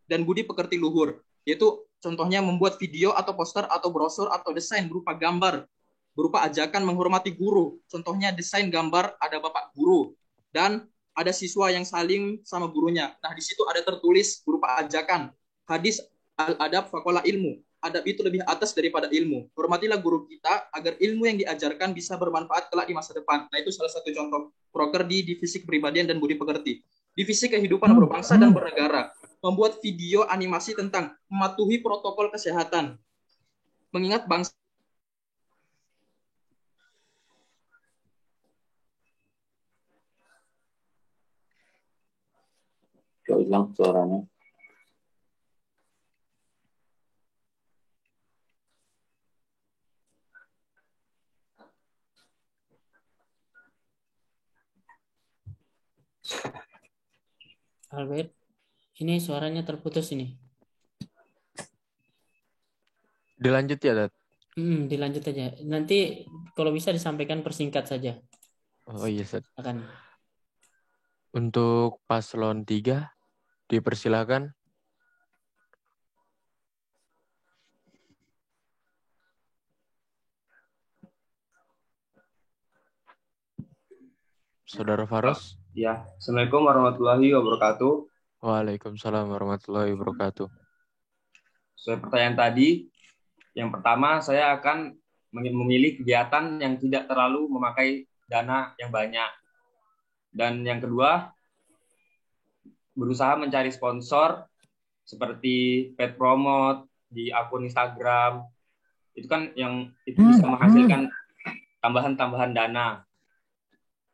dan budi pekerti luhur, yaitu contohnya membuat video atau poster atau brosur atau desain berupa gambar, berupa ajakan menghormati guru. Contohnya desain gambar ada bapak guru dan ada siswa yang saling sama gurunya. Nah, di situ ada tertulis berupa ajakan, hadis al-adab faqala ilmu. Adab itu lebih atas daripada ilmu. Hormatilah guru kita agar ilmu yang diajarkan bisa bermanfaat kelak di masa depan. Nah, itu salah satu contoh proker di divisi kepribadian dan budi pekerti. Divisi kehidupan berbangsa dan bernegara, membuat video animasi tentang mematuhi protokol kesehatan. Mengingat bangsa hilang suaranya. Albert, ini suaranya terputus ini. Dilanjut ya, Dad? Dilanjut aja. Nanti kalau bisa disampaikan persingkat saja. Oh iya, Dad. Akan. Untuk paslon 3, dipersilakan. Saudara Faros. Ya, Assalamualaikum warahmatullahi wabarakatuh. Waalaikumsalam warahmatullahi wabarakatuh. Sesuai pertanyaan tadi, yang pertama saya akan memilih kegiatan yang tidak terlalu memakai dana yang banyak. Dan yang kedua, berusaha mencari sponsor seperti paid promote di akun Instagram. Itu kan yang itu bisa menghasilkan tambahan-tambahan dana.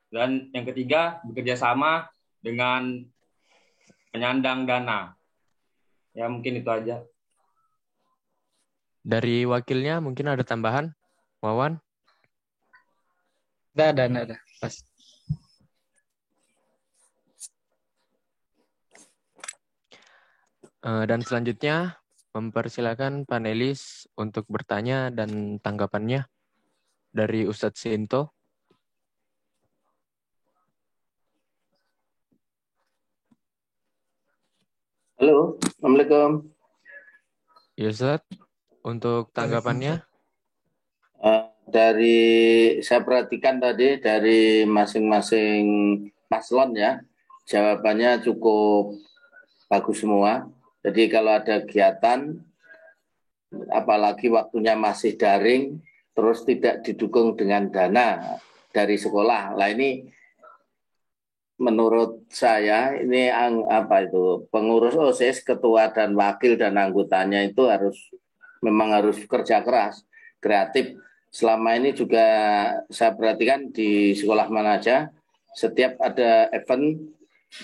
Dan yang ketiga, bekerja sama dengan penyandang dana. Ya, mungkin itu aja. Dari wakilnya mungkin ada tambahan, Wawan? Ada. Pas. Dan selanjutnya, mempersilakan panelis untuk bertanya dan tanggapannya dari Ustadz Sinto. Halo, Assalamualaikum. Ya, Ustaz. Untuk tanggapannya? Dari saya perhatikan tadi dari masing-masing paslon ya, jawabannya cukup bagus semua. Jadi kalau ada kegiatan, apalagi waktunya masih daring, terus tidak didukung dengan dana dari sekolah. Lah ini menurut saya ini pengurus OSIS, ketua dan wakil dan anggotanya itu memang harus kerja keras, kreatif. Selama ini juga saya perhatikan di sekolah mana aja, setiap ada event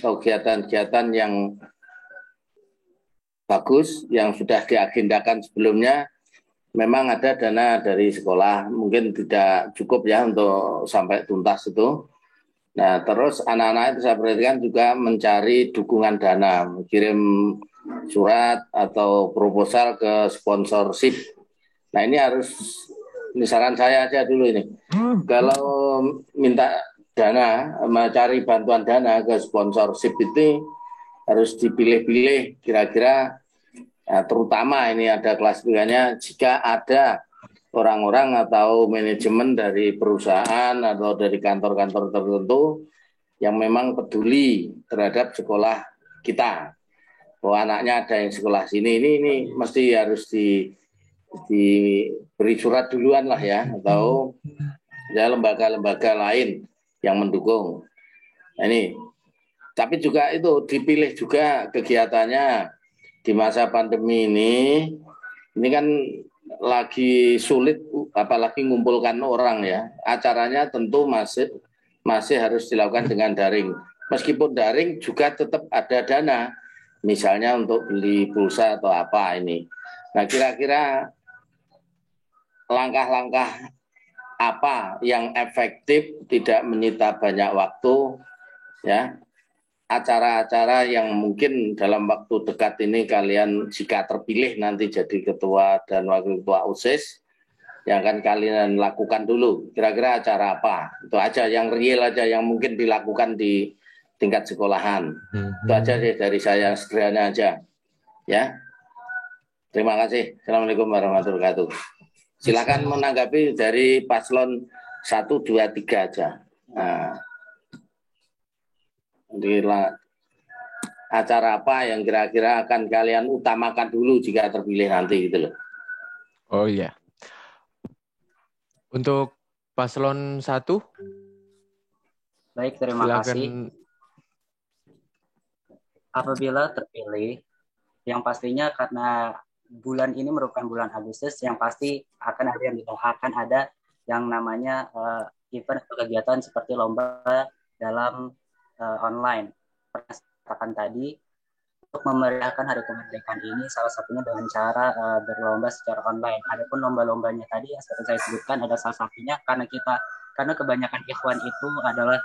atau kegiatan-kegiatan yang bagus yang sudah diagendakan sebelumnya. Memang ada dana dari sekolah, mungkin tidak cukup ya untuk sampai tuntas itu. Nah, terus anak-anak itu saya perhatikan juga mencari dukungan dana, kirim surat atau proposal ke sponsorship. Nah, ini harus, ini saran saya aja dulu ini. Kalau minta dana, mencari bantuan dana ke sponsorship itu harus dipilih-pilih kira-kira. Nah, terutama ini ada klasifikasinya jika ada orang-orang atau manajemen dari perusahaan atau dari kantor-kantor tertentu yang memang peduli terhadap sekolah kita. Oh, anaknya ada yang sekolah sini, ini mesti harus diberi surat duluan lah ya, atau ya lembaga-lembaga lain yang mendukung. Nah, ini, tapi juga itu dipilih juga kegiatannya. Di masa pandemi ini kan lagi sulit, apalagi ngumpulkan orang ya. Acaranya tentu masih harus dilakukan dengan daring. Meskipun daring juga tetap ada dana, misalnya untuk beli pulsa atau apa ini. Nah, kira-kira langkah-langkah apa yang efektif, tidak menyita banyak waktu, ya. Acara-acara yang mungkin dalam waktu dekat ini kalian jika terpilih nanti jadi ketua dan wakil ketua OSIS yang akan kalian lakukan dulu. Kira-kira acara apa? Itu aja yang real aja yang mungkin dilakukan di tingkat sekolahan. Itu aja sih dari saya, sederhana aja. Ya. Terima kasih. Assalamualaikum warahmatullahi wabarakatuh. Silakan menanggapi dari paslon 1, 2, 3 aja. Nah. Acara apa yang kira-kira akan kalian utamakan dulu jika terpilih nanti gitu loh. Oh iya. Untuk paslon 1. Baik, terima silakan. kasih. Apabila terpilih, yang pastinya karena bulan ini merupakan bulan Agustus, yang pasti akan ada yang namanya event atau kegiatan seperti lomba dalam online. Katakan tadi, untuk memeriahkan Hari Kemerdekaan ini salah satunya dengan cara berlomba secara online. Adapun lomba-lombanya tadi yang seperti saya sebutkan ada salah satunya karena kebanyakan ikhwan itu adalah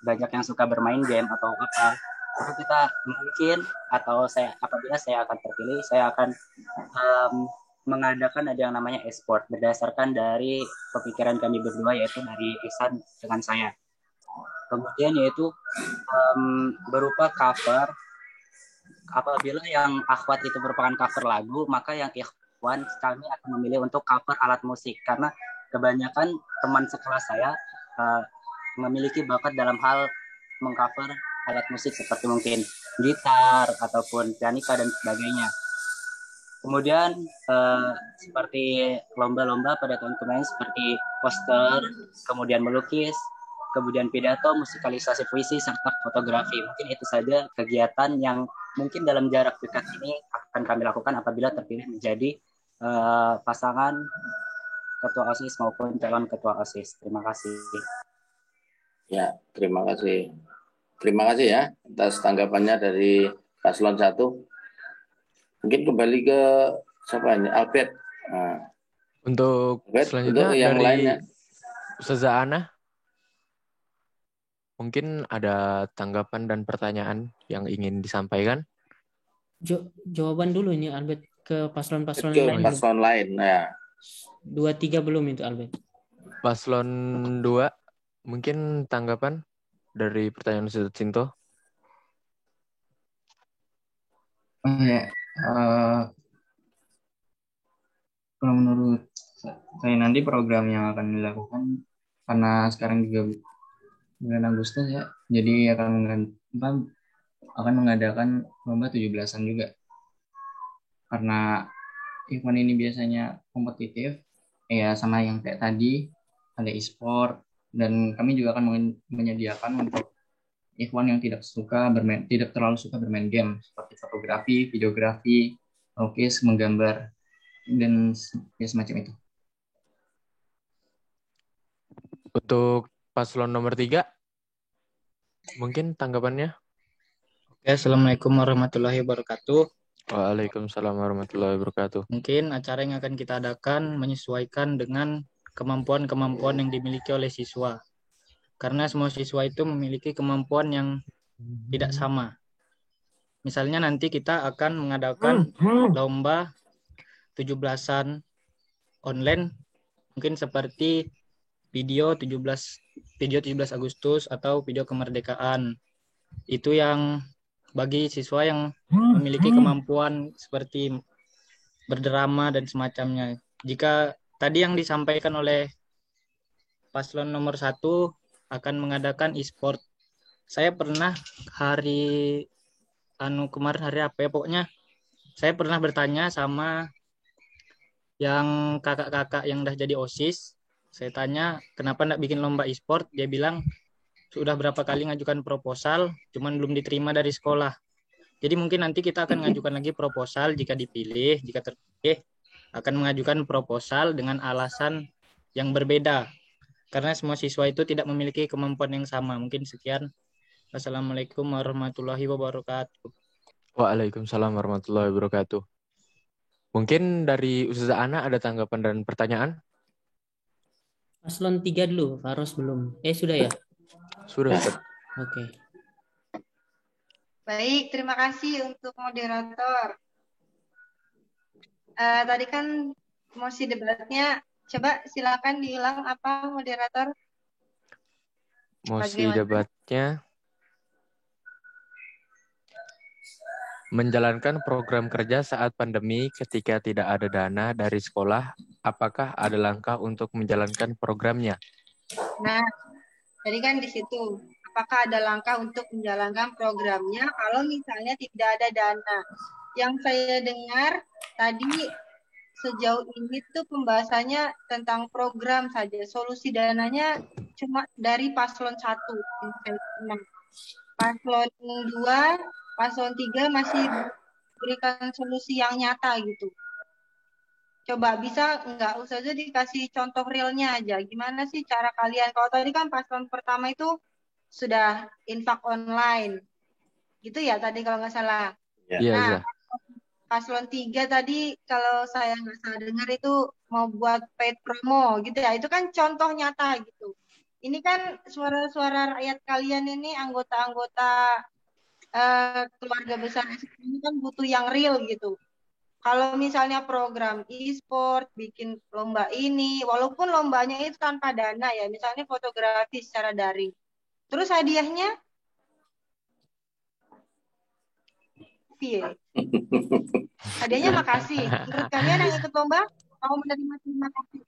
banyak yang suka bermain game atau apa. Itu kita mungkin apabila saya akan terpilih, saya akan mengadakan ada yang namanya e-sport berdasarkan dari pemikiran kami berdua, yaitu dari Ihsan dengan saya. Kemudian yaitu berupa cover. Apabila yang akhwat itu merupakan cover lagu, maka yang ikhwan kami akan memilih untuk cover alat musik, karena kebanyakan teman sekelas saya memiliki bakat dalam hal mengcover alat musik seperti mungkin gitar ataupun pianika dan sebagainya. Kemudian seperti lomba-lomba pada tahun kemarin seperti poster, kemudian melukis, kemudian pidato, musikalisasi puisi, serta fotografi. Mungkin itu saja kegiatan yang mungkin dalam jarak dekat ini akan kami lakukan apabila terpilih menjadi pasangan ketua OSIS maupun calon ketua OSIS. Terima kasih. Ya, terima kasih. Terima kasih ya atas tanggapannya dari paslon 1. Mungkin kembali ke siapa ini? Albert. Nah. Untuk Albert, selanjutnya untuk yang dari lainnya. Ustazah Ana. Mungkin ada tanggapan dan pertanyaan yang ingin disampaikan? Jawaban dulu ini Albert ke paslon-paslon Ke lain. paslon lain, ya. 2, 3 belum itu Albert. Paslon 2, mungkin tanggapan dari pertanyaan Ustaz Cinto? Kalau menurut saya nanti program yang akan dilakukan, karena sekarang juga bulan Agustus ya, jadi akan mengadakan lomba 17-an juga. Karena event ini biasanya kompetitif, ya sama yang kayak tadi, ada e-sport, dan kami juga akan menyediakan untuk ikhwan yang tidak terlalu suka bermain game, seperti fotografi, videografi, melukis, menggambar, dan ya semacam itu. Untuk paslon nomor 3, mungkin tanggapannya? Oke, Assalamualaikum warahmatullahi wabarakatuh. Waalaikumsalam warahmatullahi wabarakatuh. Mungkin acara yang akan kita adakan menyesuaikan dengan kemampuan-kemampuan yang dimiliki oleh siswa. Karena semua siswa itu memiliki kemampuan yang tidak sama. Misalnya nanti kita akan mengadakan lomba 17-an online, mungkin seperti video 17 Agustus atau video kemerdekaan. Itu yang bagi siswa yang memiliki kemampuan seperti berdrama dan semacamnya. Jika tadi yang disampaikan oleh paslon nomor 1 akan mengadakan e-sport. Saya pernah kemarin hari apa ya, pokoknya saya pernah bertanya sama yang kakak-kakak yang udah jadi OSIS. Saya tanya kenapa enggak bikin lomba e-sport, dia bilang sudah berapa kali ngajukan proposal, cuman belum diterima dari sekolah. Jadi mungkin nanti kita akan mengajukan lagi proposal jika dipilih, jika terpilih akan mengajukan proposal dengan alasan yang berbeda. Karena semua siswa itu tidak memiliki kemampuan yang sama. Mungkin sekian. Wassalamualaikum warahmatullahi wabarakatuh. Waalaikumsalam warahmatullahi wabarakatuh. Mungkin dari Ustazah Ana ada tanggapan dan pertanyaan? Paslon 3 dulu, Faros belum. Sudah ya? Sudah, Ustaz. Oke. Baik, terima kasih untuk moderator. Tadi kan mosi debatnya, coba silakan diulang apa moderator? Mosi debatnya menjalankan program kerja saat pandemi ketika tidak ada dana dari sekolah, apakah ada langkah untuk menjalankan programnya? Nah, jadi kan di situ, apakah ada langkah untuk menjalankan programnya kalau misalnya tidak ada dana? Yang saya dengar tadi sejauh ini tuh pembahasannya tentang program saja, solusi dananya cuma dari paslon 1. Paslon 2, paslon 3 masih berikan solusi yang nyata gitu. Coba bisa nggak Ustazah dikasih contoh realnya aja. Gimana sih cara kalian? Kalau tadi kan paslon pertama itu sudah infak online. Gitu ya tadi kalau nggak salah. Iya, Nah, Zah. paslon 3 tadi kalau saya nggak salah dengar itu mau buat paid promo gitu ya. Itu kan contoh nyata gitu. Ini kan suara-suara rakyat kalian ini anggota-anggota keluarga besar ini kan butuh yang real gitu. Kalau misalnya program e-sport, bikin lomba ini, walaupun lombanya itu tanpa dana ya, misalnya fotografi secara daring. Terus hadiahnya? Hadiahnya makasih. Menurut kalian yang ikut lomba mau menerima terima kasih?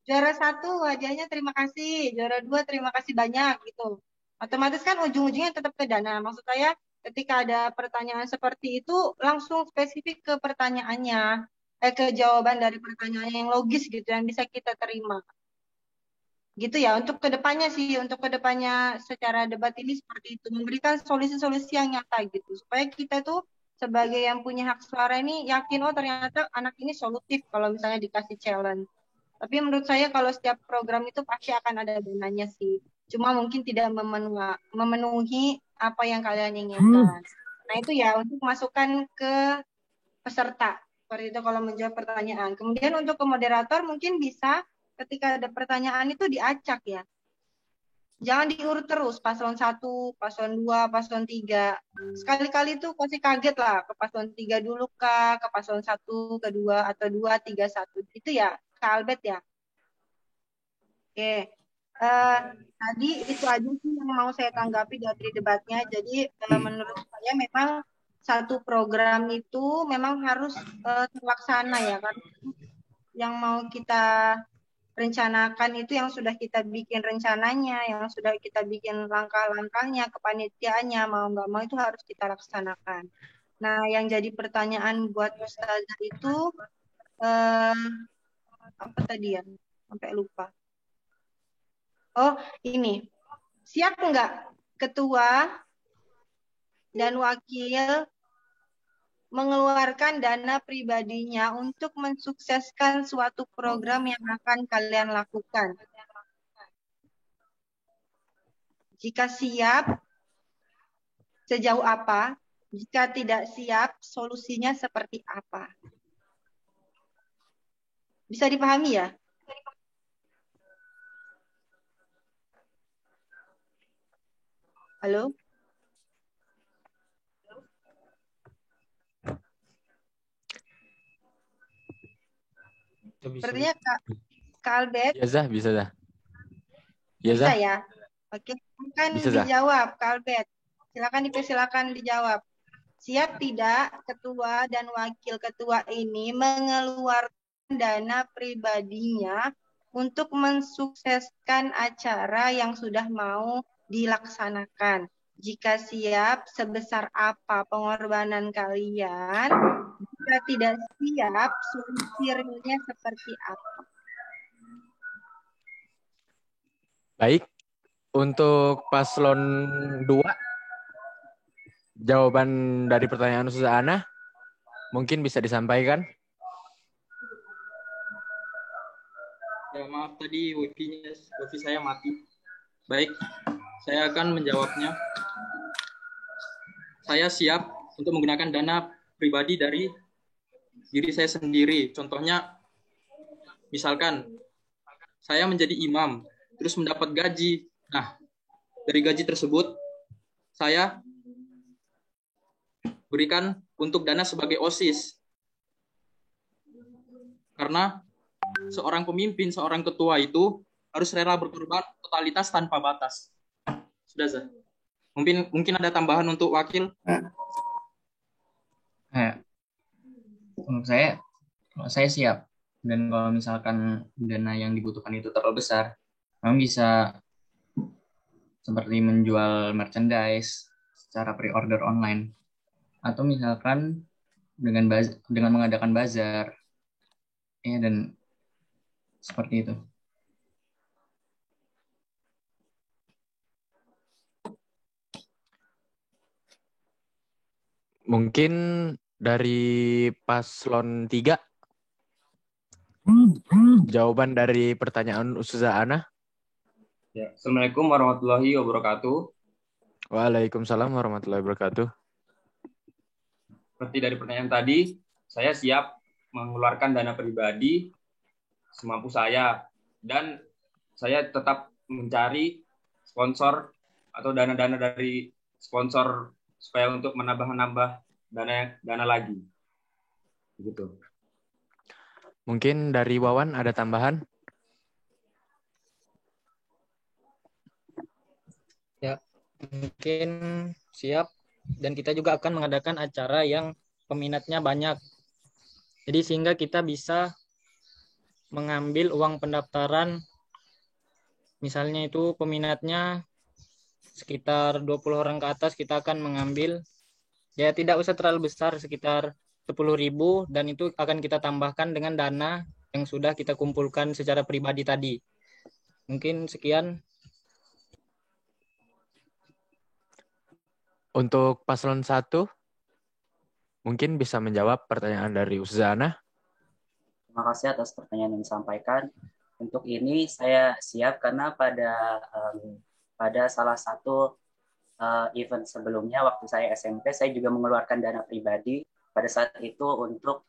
Juara 1 hadiahnya terima kasih, juara 2 terima kasih banyak gitu. Otomatis kan ujung-ujungnya tetap ke dana. Maksud saya ketika ada pertanyaan seperti itu langsung spesifik ke pertanyaannya, ke jawaban dari pertanyaannya yang logis gitu yang bisa kita terima. Gitu ya, untuk kedepannya sih, untuk kedepannya secara debat ini seperti itu, memberikan solusi-solusi yang nyata gitu, supaya kita tuh sebagai yang punya hak suara ini yakin, oh ternyata anak ini solutif kalau misalnya dikasih challenge. Tapi menurut saya kalau setiap program itu pasti akan ada dananya sih. Cuma mungkin tidak memenuhi apa yang kalian inginkan. Nah itu ya untuk masukkan ke peserta. Seperti itu kalau menjawab pertanyaan. Kemudian untuk ke moderator mungkin bisa ketika ada pertanyaan itu diacak ya. Jangan diurut terus paslon 1, paslon 2, paslon 3. Sekali-kali tuh pasti kaget lah ke paslon 3 dulu kah, ke paslon 1, kedua atau 2, 3, 1. Itu ya, Kak Albert ya. Oke. Tadi itu aja sih yang mau saya tanggapi dari debatnya. Jadi menurut saya memang satu program itu memang harus terlaksana ya, karena yang mau kita rencanakan itu yang sudah kita bikin rencananya, yang sudah kita bikin langkah-langkahnya, kepanitiaannya, mau nggak mau itu harus kita laksanakan. Nah, yang jadi pertanyaan buat Ustazah itu apa tadi ya? Sampai lupa. Oh, ini. Siap nggak ketua dan wakil mengeluarkan dana pribadinya untuk mensukseskan suatu program yang akan kalian lakukan? Jika siap, sejauh apa? Jika tidak siap, solusinya seperti apa? Bisa dipahami ya? Halo? Sepertinya Kak Albert Ya, Zah, bisa, Zah. Ya, bisa Zah. ya? Oke, silakan Bisa, Zah. dijawab, Kak Albert. Silakan dijawab. Siap tidak ketua dan wakil ketua ini mengeluarkan dana pribadinya untuk mensukseskan acara yang sudah mau dilaksanakan? Jika siap, sebesar apa pengorbanan kalian? Jika tidak siap, solusi realnya seperti apa? Baik. Untuk paslon 2, jawaban dari pertanyaan Ustazah Ana mungkin bisa disampaikan. Ya, maaf tadi wifi saya mati. Baik, saya akan menjawabnya. Saya siap untuk menggunakan dana pribadi dari diri saya sendiri. Contohnya, misalkan saya menjadi imam, terus mendapat gaji. Nah, dari gaji tersebut, saya berikan untuk dana sebagai OSIS. Karena seorang pemimpin, seorang ketua itu harus rela berkorban totalitas tanpa batas. Sudah, Zah. Mungkin ada tambahan untuk wakil? Untuk kalau saya siap. Dan kalau misalkan dana yang dibutuhkan itu terlalu besar, memang bisa seperti menjual merchandise secara pre-order online. Atau misalkan dengan mengadakan bazar. Ya, dan seperti itu. Mungkin dari paslon 3, jawaban dari pertanyaan Ustazah Ana. Ya, Assalamualaikum warahmatullahi wabarakatuh. Waalaikumsalam warahmatullahi wabarakatuh. Seperti dari pertanyaan tadi, saya siap mengeluarkan dana pribadi semampu saya, dan saya tetap mencari sponsor atau dana-dana dari sponsor supaya untuk menambah dana lagi. Begitu. Mungkin dari Wawan ada tambahan? Ya, mungkin siap. Dan kita juga akan mengadakan acara yang peminatnya banyak. Jadi sehingga kita bisa mengambil uang pendaftaran, misalnya itu peminatnya sekitar 20 orang ke atas, kita akan mengambil, ya tidak usah terlalu besar, sekitar 10.000, dan itu akan kita tambahkan dengan dana yang sudah kita kumpulkan secara pribadi tadi. Mungkin sekian. Untuk paslon 1, mungkin bisa menjawab pertanyaan dari Ustazah Ana. Terima kasih atas pertanyaan yang disampaikan. Untuk ini saya siap karena pada salah satu event sebelumnya waktu saya SMP, saya juga mengeluarkan dana pribadi pada saat itu untuk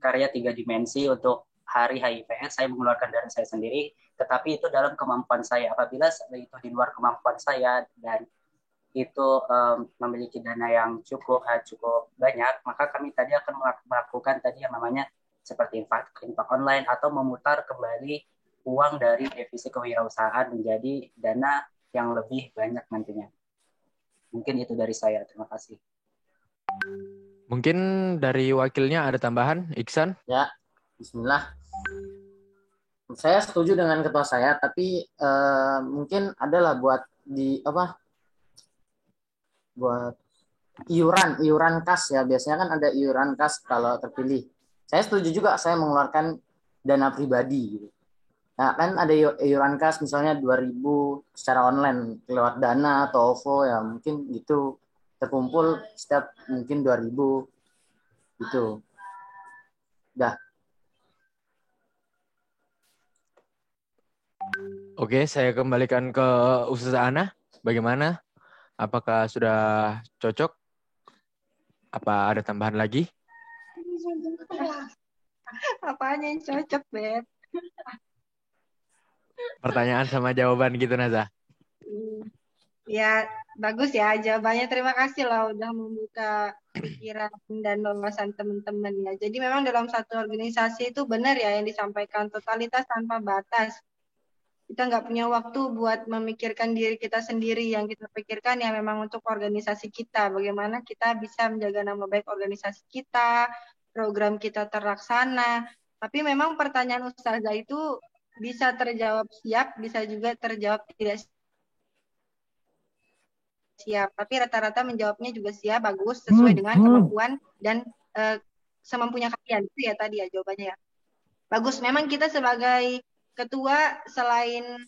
karya 3 dimensi untuk Hari HIVS. Saya mengeluarkan dana saya sendiri, tetapi itu dalam kemampuan saya. Apabila itu di luar kemampuan saya dan itu memiliki dana yang cukup banyak, maka kami tadi akan melakukan tadi yang namanya seperti infak online atau memutar kembali uang dari divisi kewirausahaan menjadi dana yang lebih banyak nantinya. Mungkin itu dari saya. Terima kasih. Mungkin dari wakilnya ada tambahan, Iksan? Ya, bismillah. Saya setuju dengan ketua saya, tapi mungkin adalah buat buat iuran kas ya. Biasanya kan ada iuran kas kalau terpilih. Saya setuju juga saya mengeluarkan dana pribadi gitu. Nah, kan ada iuran kas misalnya 2.000 secara online lewat Dana atau OVO ya, mungkin gitu terkumpul setiap mungkin 2.000 gitu. Dah. Oke, saya kembalikan ke Ustazah Ana. Bagaimana Apakah sudah cocok? Apa ada tambahan lagi? Apanya yang cocok, Beb? Pertanyaan sama jawaban gitu, Naza. Ya, bagus ya jawabannya. Terima kasih loh udah membuka pikiran dan wawasan teman-teman ya. Jadi memang dalam satu organisasi itu benar ya yang disampaikan, totalitas tanpa batas. Kita nggak punya waktu buat memikirkan diri kita sendiri. Yang kita pikirkan ya memang untuk organisasi kita. Bagaimana kita bisa menjaga nama baik organisasi kita, program kita terlaksana. Tapi memang pertanyaan Ustazah itu bisa terjawab siap, bisa juga terjawab tidak siap. Tapi rata-rata menjawabnya juga siap, bagus, sesuai dengan kemampuan dan semampunya kalian. Itu ya tadi ya jawabannya ya. Bagus, memang kita sebagai ketua selain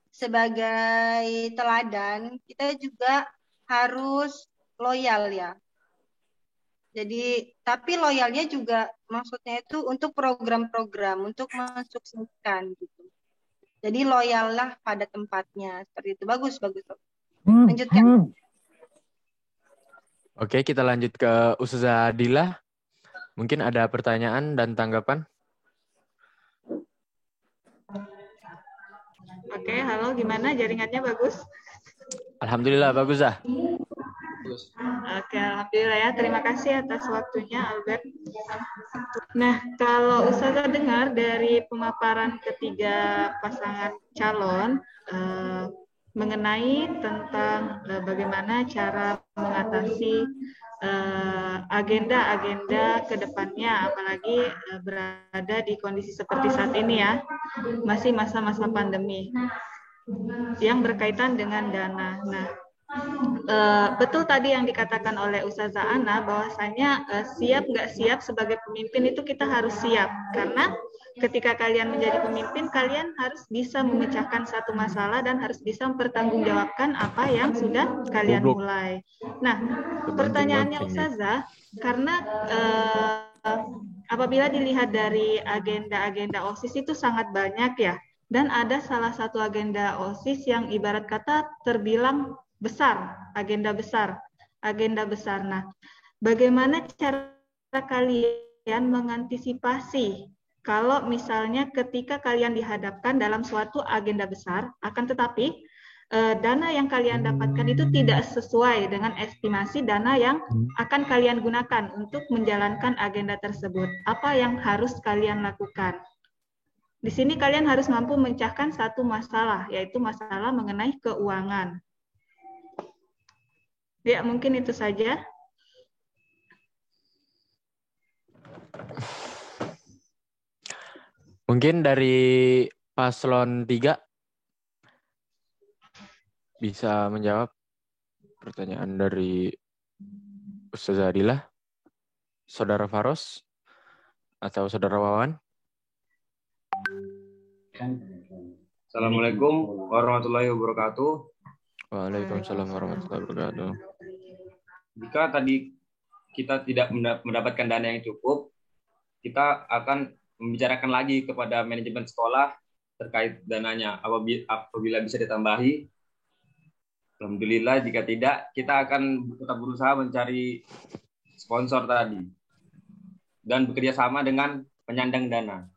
sebagai teladan, kita juga harus loyal ya. Jadi, tapi loyalnya juga maksudnya itu untuk program-program, untuk mensukseskan gitu. Jadi loyallah pada tempatnya, seperti itu. Bagus, bagus. Lanjutkan. Oke, kita lanjut ke Ustazah Dila. Mungkin ada pertanyaan dan tanggapan? Oke, halo, gimana jaringannya bagus? Alhamdulillah, bagus ah. Oke, alhamdulillah ya. Terima kasih atas waktunya, Albert. Nah, kalau Ustazah dengar dari pemaparan ketiga pasangan calon mengenai tentang bagaimana cara mengatasi agenda-agenda ke depannya, apalagi berada di kondisi seperti saat ini ya, masih masa-masa pandemi yang berkaitan dengan dana. Nah, betul tadi yang dikatakan oleh Ustazah Ana bahwasanya siap nggak siap sebagai pemimpin itu kita harus siap, karena ketika kalian menjadi pemimpin kalian harus bisa memecahkan satu masalah dan harus bisa mempertanggungjawabkan apa yang sudah kalian mulai. Nah, pertanyaannya Ustazah, karena apabila dilihat dari agenda-agenda OSIS itu sangat banyak ya, dan ada salah satu agenda OSIS yang ibarat kata terbilang besar, agenda besar. Nah, bagaimana cara kalian mengantisipasi kalau misalnya ketika kalian dihadapkan dalam suatu agenda besar, akan tetapi dana yang kalian dapatkan itu tidak sesuai dengan estimasi dana yang akan kalian gunakan untuk menjalankan agenda tersebut. Apa yang harus kalian lakukan? Di sini kalian harus mampu memecahkan satu masalah, yaitu masalah mengenai keuangan. Ya, mungkin itu saja. Mungkin dari paslon 3 bisa menjawab pertanyaan dari Ustazah Adila, Saudara Faros, atau Saudara Wawan. Assalamualaikum warahmatullahi wabarakatuh. Waalaikumsalam warahmatullahi wabarakatuh. Jika tadi kita tidak mendapatkan dana yang cukup, kita akan membicarakan lagi kepada manajemen sekolah terkait dananya. Apabila bisa ditambahi, alhamdulillah. Jika tidak, kita akan tetap berusaha mencari sponsor tadi dan bekerja sama dengan penyandang dana.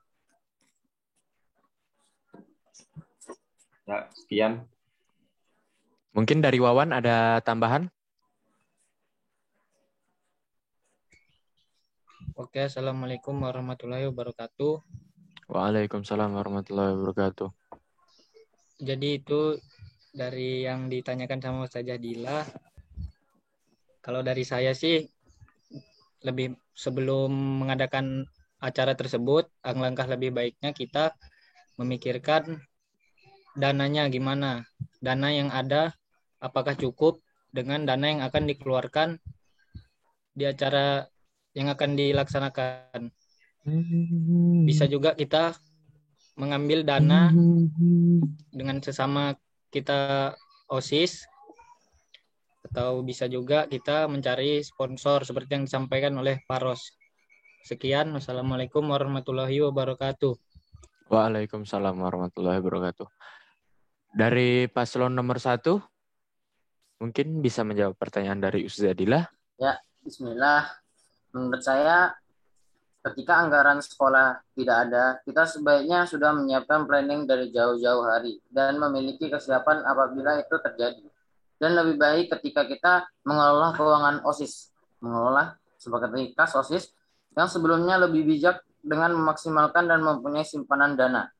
Ya, sekian. Mungkin dari Wawan ada tambahan? Oke, assalamualaikum warahmatullahi wabarakatuh. Waalaikumsalam warahmatullahi wabarakatuh. Jadi itu dari yang ditanyakan sama Ustazah Dila. Kalau dari saya sih, lebih sebelum mengadakan acara tersebut, alangkah lebih baiknya kita memikirkan dananya gimana. Dana yang ada, apakah cukup dengan dana yang akan dikeluarkan di acara yang akan dilaksanakan. Bisa juga kita mengambil dana dengan sesama kita OSIS, atau bisa juga kita mencari sponsor seperti yang disampaikan oleh Faros. Sekian, wassalamualaikum warahmatullahi wabarakatuh. Waalaikumsalam warahmatullahi wabarakatuh. Dari paslon nomor 1, Mungkin bisa menjawab pertanyaan dari Ustazah Dila. Ya, bismillah. Menurut saya, ketika anggaran sekolah tidak ada, kita sebaiknya sudah menyiapkan planning dari jauh-jauh hari dan memiliki kesiapan apabila itu terjadi. Dan lebih baik ketika kita mengelola keuangan OSIS, mengelola seperti kas OSIS yang sebelumnya lebih bijak dengan memaksimalkan dan mempunyai simpanan dana.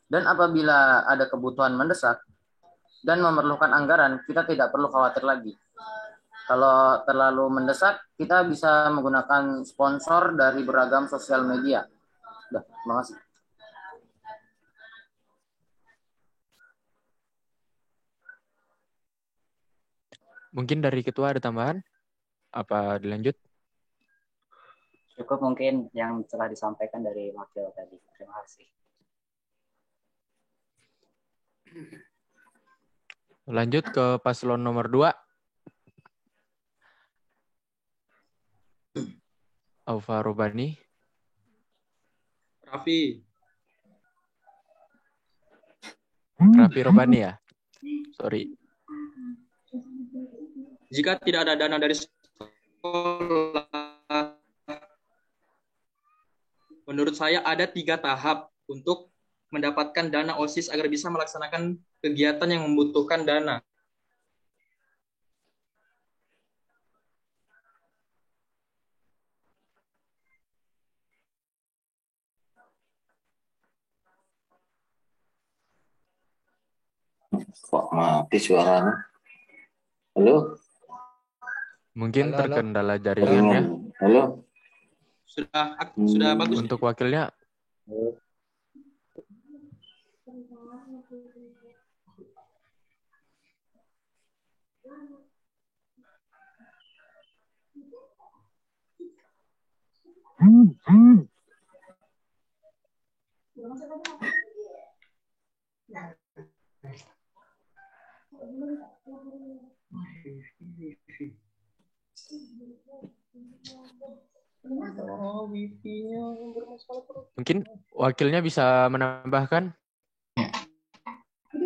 Dan apabila ada kebutuhan mendesak dan memerlukan anggaran, kita tidak perlu khawatir lagi. Kalau terlalu mendesak, kita bisa menggunakan sponsor dari beragam sosial media. Udah, terima kasih. Mungkin dari ketua ada tambahan? Apa dilanjut? Cukup mungkin yang telah disampaikan dari wakil tadi. Terima kasih. Lanjut ke paslon nomor 2. Aufa Robani. Raffi Robani ya? Sorry. Jika tidak ada dana dari sekolah, menurut saya ada 3 tahap untuk mendapatkan dana OSIS agar bisa melaksanakan kegiatan yang membutuhkan dana. Kok mati suaranya? Halo? Mungkin Halo. terkendala jaringannya. Halo? Sudah bagus. Untuk wakilnya. Mungkin wakilnya bisa menambahkan.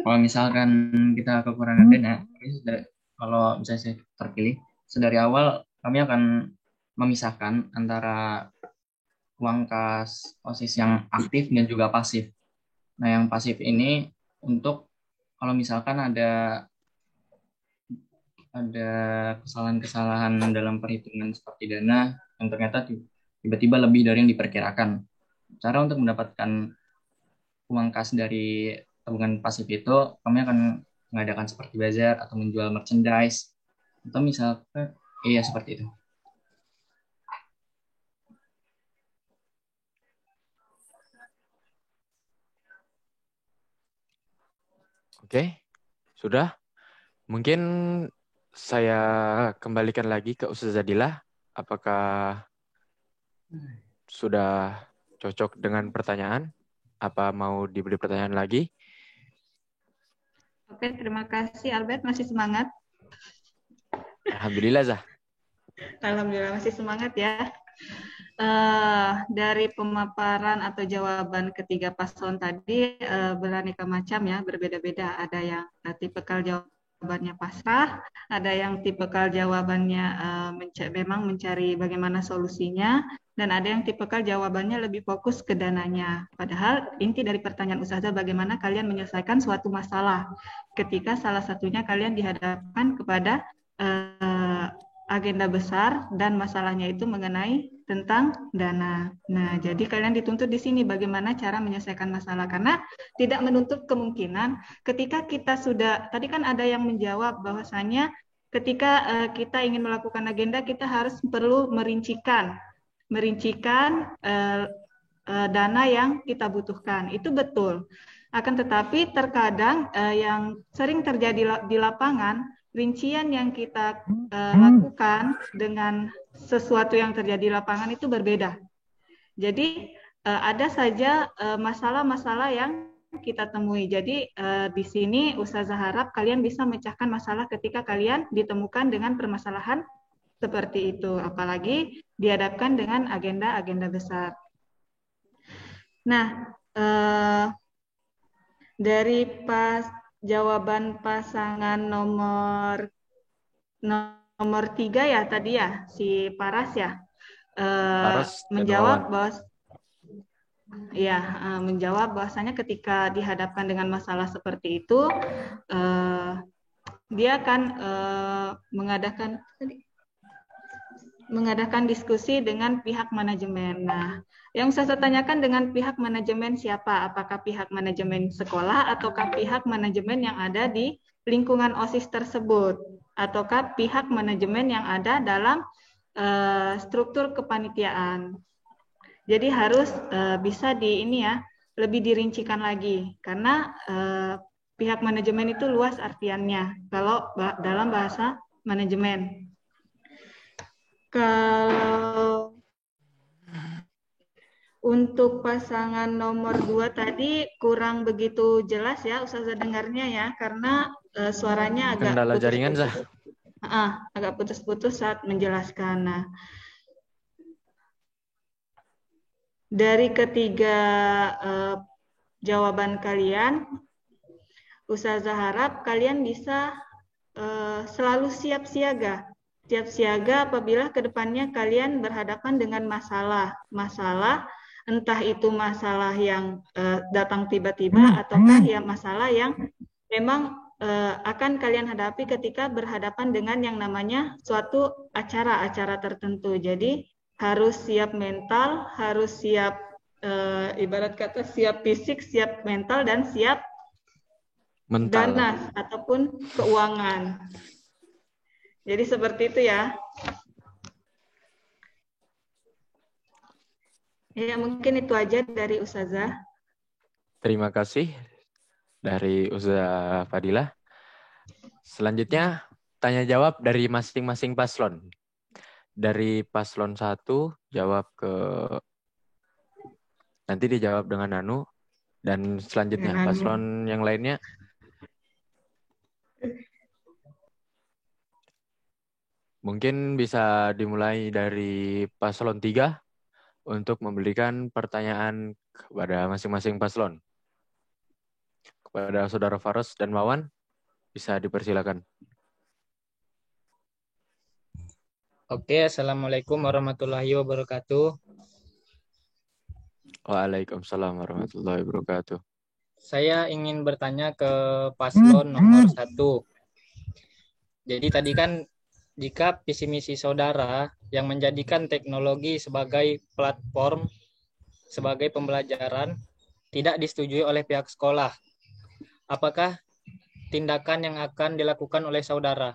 Kalau misalkan kita kekurangan dana, kalau misalnya saya terpilih, sedari awal kami akan memisahkan antara uang kas OSIS yang aktif dan juga pasif. Nah, yang pasif ini untuk kalau misalkan ada kesalahan-kesalahan dalam perhitungan seperti dana yang ternyata tiba-tiba lebih dari yang diperkirakan. Cara untuk mendapatkan uang kas dari tabungan pasif itu, kami akan mengadakan seperti bazar atau menjual merchandise atau misalkan seperti itu. Oke, sudah. Mungkin saya kembalikan lagi ke Ustazah Dila. Apakah sudah cocok dengan pertanyaan? Apa mau diberi pertanyaan lagi? Oke, terima kasih Albert. Masih semangat? Alhamdulillah, Zah. Alhamdulillah masih semangat ya. Dari pemaparan atau jawaban ketiga paslon tadi beraneka macam ya, berbeda-beda. Ada yang tipikal jawabannya pasrah, ada yang tipikal jawabannya memang mencari bagaimana solusinya, dan ada yang tipikal jawabannya lebih fokus ke dananya. Padahal inti dari pertanyaan Ustazah bagaimana kalian menyelesaikan suatu masalah ketika salah satunya kalian dihadapkan kepada agenda besar dan masalahnya itu mengenai tentang dana. Nah, jadi kalian dituntut di sini bagaimana cara menyelesaikan masalah, karena tidak menutup kemungkinan ketika kita sudah, tadi kan ada yang menjawab bahwasanya ketika kita ingin melakukan agenda kita harus perlu merincikan dana yang kita butuhkan. Itu betul. Akan tetapi terkadang yang sering terjadi di lapangan, rincian yang kita lakukan dengan sesuatu yang terjadi di lapangan itu berbeda. Jadi ada saja masalah-masalah yang kita temui. Jadi di sini Ustazah harap kalian bisa memecahkan masalah ketika kalian ditemukan dengan permasalahan seperti itu, apalagi dihadapkan dengan agenda-agenda besar. Nah, dari jawaban pasangan nomor nomor 3 ya tadi ya, si Paras ya, Paras dan menjawab Wawan. bahwa ya, menjawab bahwasanya ketika dihadapkan dengan masalah seperti itu, dia akan mengadakan diskusi dengan pihak manajemen. Nah, yang saya tanyakan dengan pihak manajemen siapa? Apakah pihak manajemen sekolah ataukah pihak manajemen yang ada di lingkungan OSIS tersebut? Ataukah pihak manajemen yang ada dalam struktur kepanitiaan? Jadi harus bisa lebih dirincikan lagi karena pihak manajemen itu luas artiannya kalau dalam bahasa manajemen. Kalau untuk pasangan nomor 2 tadi kurang begitu jelas ya Ustazah dengarnya ya karena suaranya agak Kendala jaringan, Zah. agak putus-putus saat menjelaskan. Nah, dari ketiga jawaban kalian, Ustazah harap kalian bisa selalu siap siaga apabila kedepannya kalian berhadapan dengan masalah entah itu masalah yang datang tiba-tiba ataukah ya masalah yang memang akan kalian hadapi ketika berhadapan dengan yang namanya suatu acara tertentu. Jadi harus siap mental, harus siap ibarat kata siap fisik, siap mental, dan siap dana ataupun keuangan. Jadi seperti itu ya. Ya, mungkin itu aja dari Ustazah. Terima kasih dari Ustazah Fadilah. Selanjutnya, tanya jawab dari masing-masing paslon. Dari paslon 1, jawab ke... Nanti dijawab dengan Nanu. Dan selanjutnya, paslon yang lainnya... Mungkin bisa dimulai dari paslon 3 untuk memberikan pertanyaan kepada masing-masing paslon. Kepada Saudara Faros dan Wawan, bisa dipersilakan. Oke, Assalamualaikum warahmatullahi wabarakatuh. Waalaikumsalam warahmatullahi wabarakatuh. Saya ingin bertanya ke paslon nomor 1. Jadi tadi kan jika visi misi saudara yang menjadikan teknologi sebagai platform, sebagai pembelajaran, tidak disetujui oleh pihak sekolah, apakah tindakan yang akan dilakukan oleh saudara?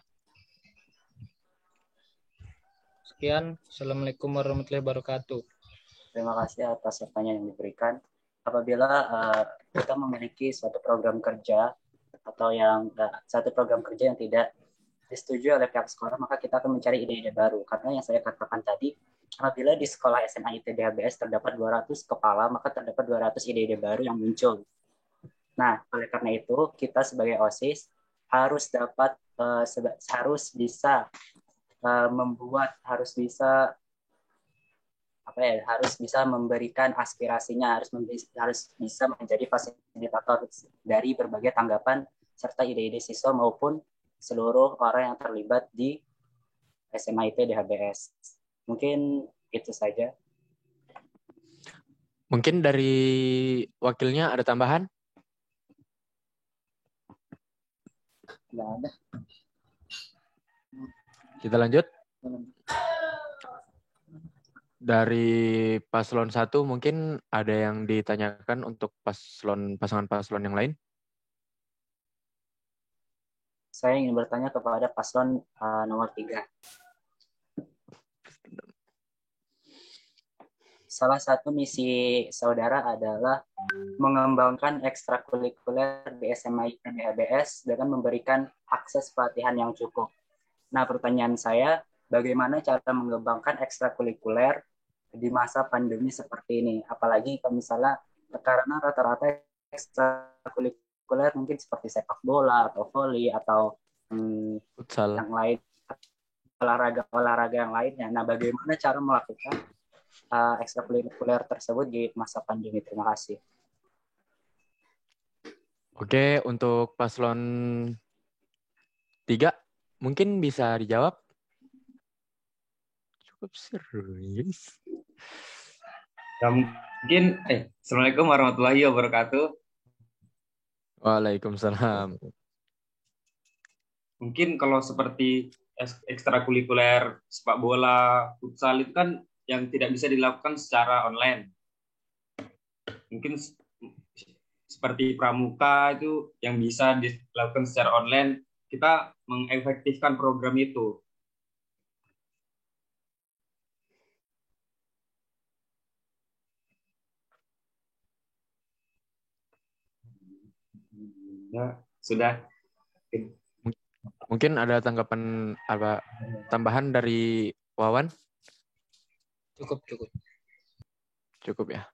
Sekian, Assalamualaikum warahmatullahi wabarakatuh. Terima kasih atas pertanyaan yang diberikan. Apabila kita memiliki suatu program kerja atau satu program kerja yang tidak disetujui oleh pihak sekolah, maka kita akan mencari ide-ide baru. Karena yang saya katakan tadi, apabila di sekolah SMA IT DHBS terdapat 200 kepala, maka terdapat 200 ide-ide baru yang muncul. Nah, oleh karena itu, kita sebagai OSIS harus bisa memberikan aspirasinya, harus bisa menjadi fasilitator dari berbagai tanggapan serta ide-ide siswa maupun seluruh orang yang terlibat di SMA IT DHBS. Mungkin itu saja. Mungkin dari wakilnya ada tambahan? Nggak ada. Kita lanjut. Dari paslon 1 mungkin ada yang ditanyakan untuk pasangan paslon yang lain? Saya ingin bertanya kepada paslon nomor 3. Salah satu misi saudara adalah mengembangkan ekstrakurikuler di SMA IT DHBS dengan memberikan akses pelatihan yang cukup. Nah, pertanyaan saya, bagaimana cara mengembangkan ekstrakurikuler di masa pandemi seperti ini? Apalagi kalau misalnya karena rata-rata ekstrakurikuler mungkin seperti sepak bola atau voli atau futsal yang lain, olahraga yang lainnya. Nah, bagaimana cara melakukan ekstrakurikuler tersebut di masa pandemi? Terima kasih. Oke, untuk paslon 3 Mungkin bisa dijawab. Cukup serius. Ya, mungkin, Assalamualaikum warahmatullahi wabarakatuh. Waalaikumsalam. Mungkin kalau seperti ekstrakurikuler sepak bola, futsal itu kan yang tidak bisa dilakukan secara online. Mungkin seperti pramuka itu yang bisa dilakukan secara online, kita mengefektifkan program itu. Ya, sudah. Mungkin ada tanggapan apa tambahan dari Wawan? Cukup. Cukup ya.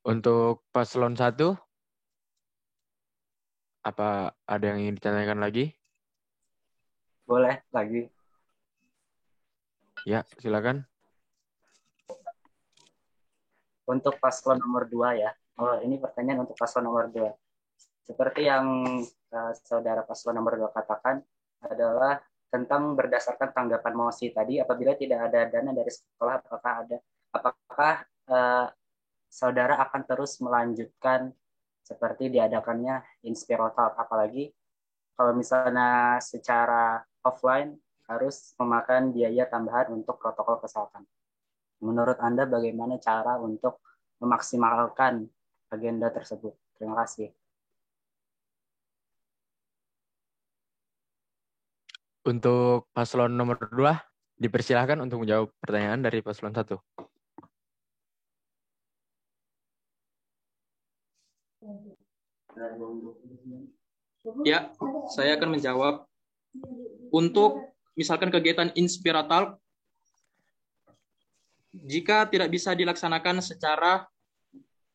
Untuk paslon 1, apa ada yang ingin ditanyakan lagi? Boleh lagi. Ya, silakan. Untuk paslon nomor 2 ya. Oh, ini pertanyaan untuk paslon nomor 2. Seperti yang saudara paslon nomor 2 katakan adalah tentang berdasarkan tanggapan mosi tadi, apabila tidak ada dana dari sekolah, apakah saudara akan terus melanjutkan seperti diadakannya Inspirotalk, apalagi kalau misalnya secara offline harus memakan biaya tambahan untuk protokol kesehatan. Menurut Anda bagaimana cara untuk memaksimalkan agenda tersebut? Terima kasih. Untuk paslon nomor 2, dipersilahkan untuk menjawab pertanyaan dari paslon 1. Ya, saya akan menjawab. Untuk misalkan kegiatan Inspiratalk, jika tidak bisa dilaksanakan secara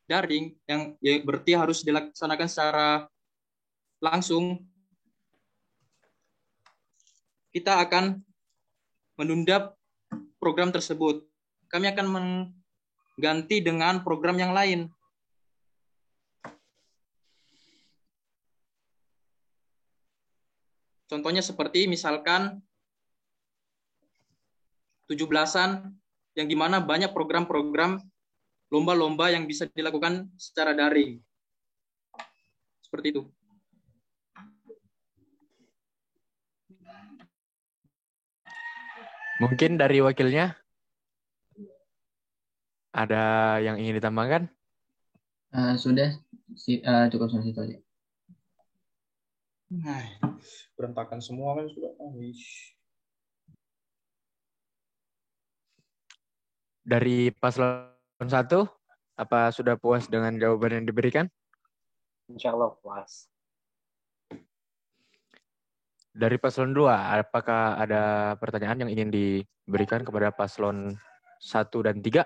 daring, yang ya berarti harus dilaksanakan secara langsung, kita akan menunda program tersebut. Kami akan mengganti dengan program yang lain. Contohnya seperti misalkan 17-an, yang dimana banyak program-program lomba-lomba yang bisa dilakukan secara daring. Seperti itu. Mungkin dari wakilnya ada yang ingin ditambahkan? Sudah, cukup sampai situ aja. Nah, berantakan semua kan sudah. Dari paslon 1, apa sudah puas dengan jawaban yang diberikan? Insya Allah puas. Dari paslon 2, apakah ada pertanyaan yang ingin diberikan kepada paslon 1 dan 3?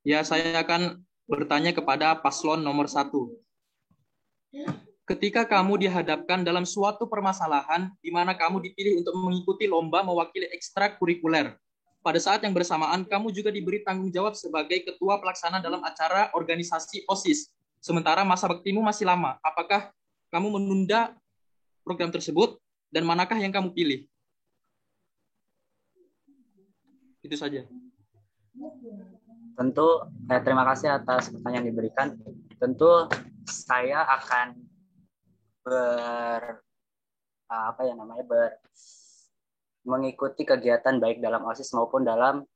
Ya, saya akan bertanya kepada paslon nomor 1. Ketika kamu dihadapkan dalam suatu permasalahan di mana kamu dipilih untuk mengikuti lomba mewakili ekstrakurikuler, pada saat yang bersamaan kamu juga diberi tanggung jawab sebagai ketua pelaksana dalam acara organisasi OSIS. Sementara masa baktimu masih lama. Apakah kamu menunda program tersebut dan manakah yang kamu pilih? Itu saja. Tentu terima kasih atas pertanyaan yang diberikan. Tentu saya akan mengikuti kegiatan baik dalam OSIS maupun dalam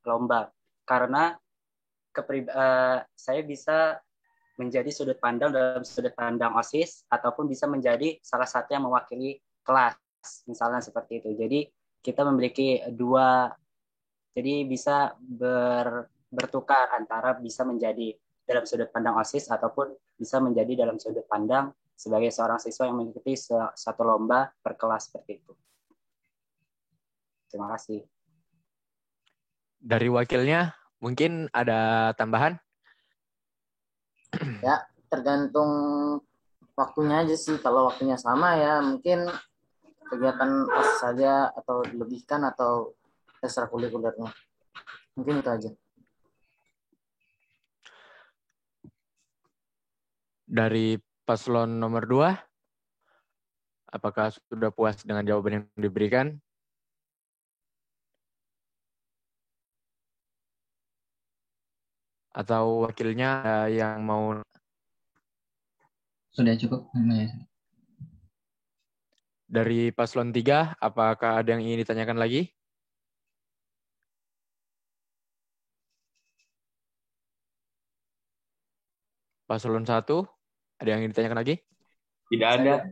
lomba, karena saya bisa menjadi sudut pandang dalam sudut pandang OSIS ataupun bisa menjadi salah satu yang mewakili kelas, misalnya seperti itu. Jadi kita memiliki dua, jadi bisa bertukar antara bisa menjadi dalam sudut pandang OSIS ataupun bisa menjadi dalam sudut pandang sebagai seorang siswa yang mengikuti satu lomba per kelas seperti itu. Terima kasih. Dari wakilnya mungkin ada tambahan? Ya, tergantung waktunya aja sih. Kalau waktunya sama ya mungkin kegiatan OSIS saja atau dilebihkan atau ekstrakurikulernya. Mungkin itu aja. Dari paslon nomor 2, apakah sudah puas dengan jawaban yang diberikan? Atau wakilnya yang mau? Sudah cukup. Dari paslon 3, apakah ada yang ingin ditanyakan lagi? Paslon 1, ada yang ingin ditanyakan lagi? Tidak ada.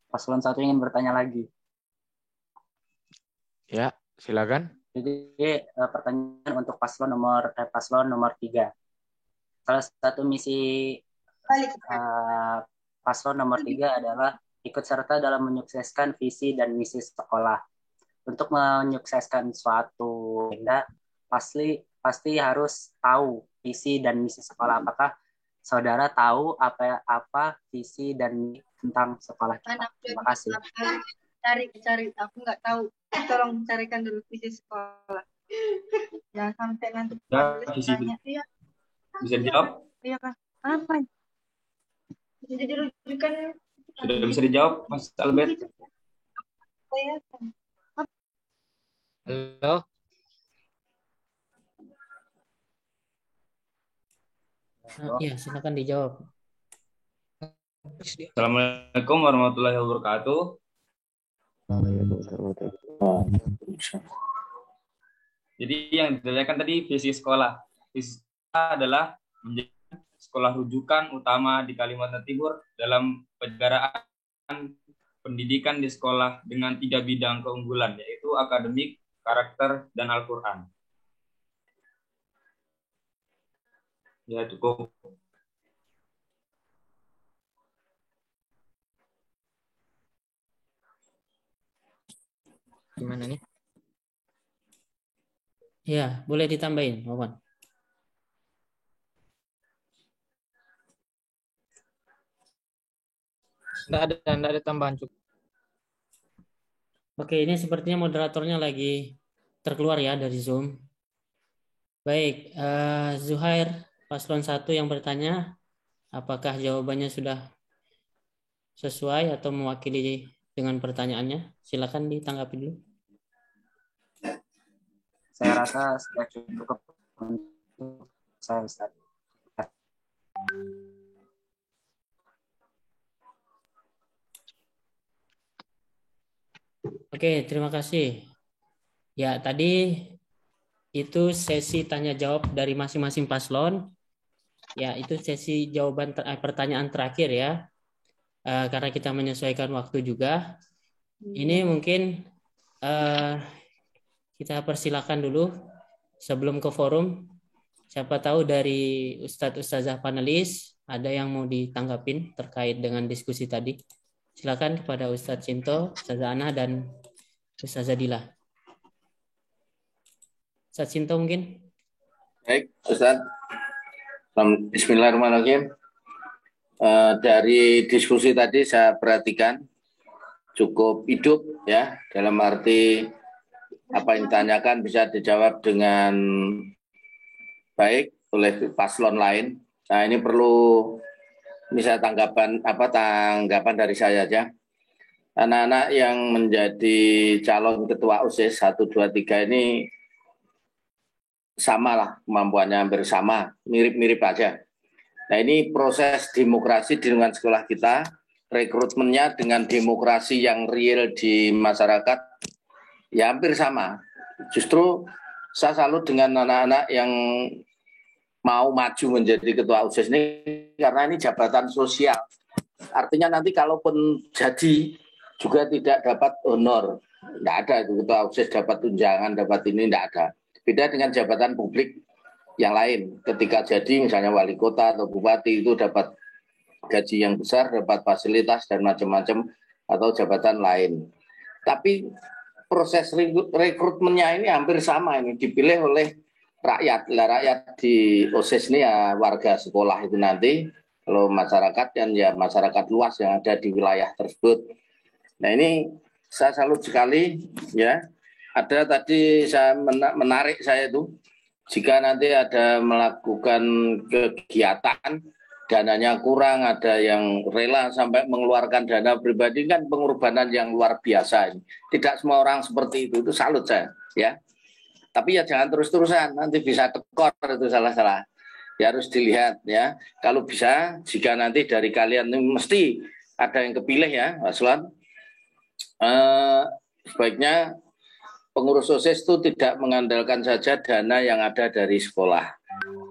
Paslon 1 ingin bertanya lagi. Ya, silakan. Jadi pertanyaan untuk paslon nomor 3. Salah satu misi paslon nomor 3 adalah ikut serta dalam menyukseskan visi dan misi sekolah. Untuk menyukseskan suatu agenda, pasti harus tahu visi dan misi sekolah. Apakah saudara tahu apa visi dan tentang sekolah kita? Terima kasih. Cari, aku nggak tahu. Tolong carikan dulu visi sekolah. Jangan sampai nanti tanya. Iya. Bisa dijawab? Iya Kak. Apa? Bisa dirujukan. Sudah bisa dijawab, Mas Albert? Halo. Ya, silakan dijawab. Assalamualaikum warahmatullahi wabarakatuh. Jadi yang ditanyakan tadi visi sekolah. Visi sekolah adalah menjadi sekolah rujukan utama di Kalimantan Timur dalam penyelenggaraan pendidikan di sekolah dengan 3 bidang keunggulan, yaitu akademik, karakter, dan Al-Quran. Ya, cukup. Gimana nih? Ya, boleh ditambahin, Wawan. Nggak ada tambahan, cukup. Oke, ini sepertinya moderatornya lagi terkeluar ya dari Zoom. Baik, Zuhair, paslon 1 yang bertanya, apakah jawabannya sudah sesuai atau mewakili dengan pertanyaannya? Silakan ditanggapi dulu. Saya rasa sudah cukup untuk saya, Ustaz. Oke, terima kasih. Ya, tadi itu sesi tanya jawab dari masing-masing paslon. Ya, itu sesi jawaban pertanyaan terakhir ya. Karena kita menyesuaikan waktu juga. Ini mungkin kita persilakan dulu sebelum ke forum. Siapa tahu dari Ustadz-Ustazah panelis ada yang mau ditanggapin terkait dengan diskusi tadi. Silakan kepada Ustadz Cinto, Ustazah Ana, dan Ustazah Dila. Ustadz Cinto mungkin. Baik, Ustadz. Bismillahirrahmanirrahim. Dari diskusi tadi saya perhatikan cukup hidup ya, dalam arti apa yang ditanyakan bisa dijawab dengan baik oleh paslon lain. Nah, ini perlu bisa tanggapan dari saya aja. Anak-anak yang menjadi calon ketua OSIS 1, 2, 3 ini sama lah kemampuannya, hampir sama, mirip-mirip aja. Nah, ini proses demokrasi di lingkungan sekolah kita, rekrutmennya dengan demokrasi yang real di masyarakat ya hampir sama. Justru saya salut dengan anak-anak yang mau maju menjadi ketua OSIS ini karena ini jabatan sosial. Artinya nanti kalaupun jadi juga tidak dapat honor. Tidak ada itu ketua OSIS dapat tunjangan, dapat ini, tidak ada. Beda dengan jabatan publik yang lain. Ketika jadi misalnya wali kota atau bupati itu dapat gaji yang besar, dapat fasilitas dan macam-macam, atau jabatan lain. Tapi proses rekrutmennya ini hampir sama, ini dipilih oleh rakyat. Rakyat di OSIS ini ya warga sekolah itu nanti, kalau masyarakat kan ya masyarakat luas yang ada di wilayah tersebut. Nah, ini saya salut sekali ya. Ada tadi saya menarik saya itu, jika nanti ada melakukan kegiatan dananya kurang, ada yang rela sampai mengeluarkan dana pribadi, kan pengorbanan yang luar biasa. Tidak semua orang seperti itu salut saya, ya. Tapi ya jangan terus-terusan, nanti bisa tekor itu salah-salah. Ya harus dilihat ya. Kalau bisa, jika nanti dari kalian ini mesti ada yang kepilih ya, Pak Slon. Sebaiknya pengurus OSIS itu tidak mengandalkan saja dana yang ada dari sekolah.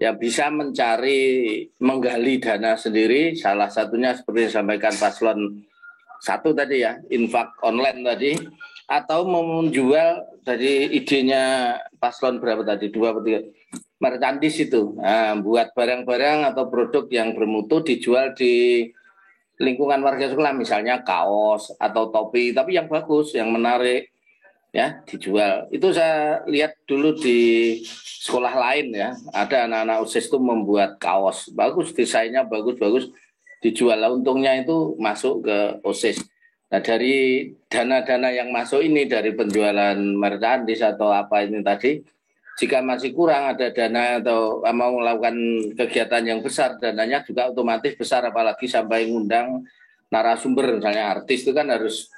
Ya bisa mencari, menggali dana sendiri. Salah satunya seperti yang disampaikan Paslon 1 tadi ya, infak online tadi. Atau menjual dari idenya Paslon berapa tadi? 2 atau 3? Merchandise itu. Nah, buat barang-barang atau produk yang bermutu dijual di lingkungan warga sekolah. Misalnya kaos atau topi. Tapi yang bagus, yang menarik. Ya, dijual. Itu saya lihat dulu di sekolah lain ya. Ada anak-anak OSIS itu membuat kaos. Bagus, desainnya bagus-bagus. Dijual. Untungnya itu masuk ke OSIS. Nah, dari dana-dana yang masuk ini dari penjualan merchandise atau apa ini tadi, jika masih kurang ada dana atau mau melakukan kegiatan yang besar, dananya juga otomatis besar, apalagi sampai ngundang narasumber, misalnya artis itu kan harus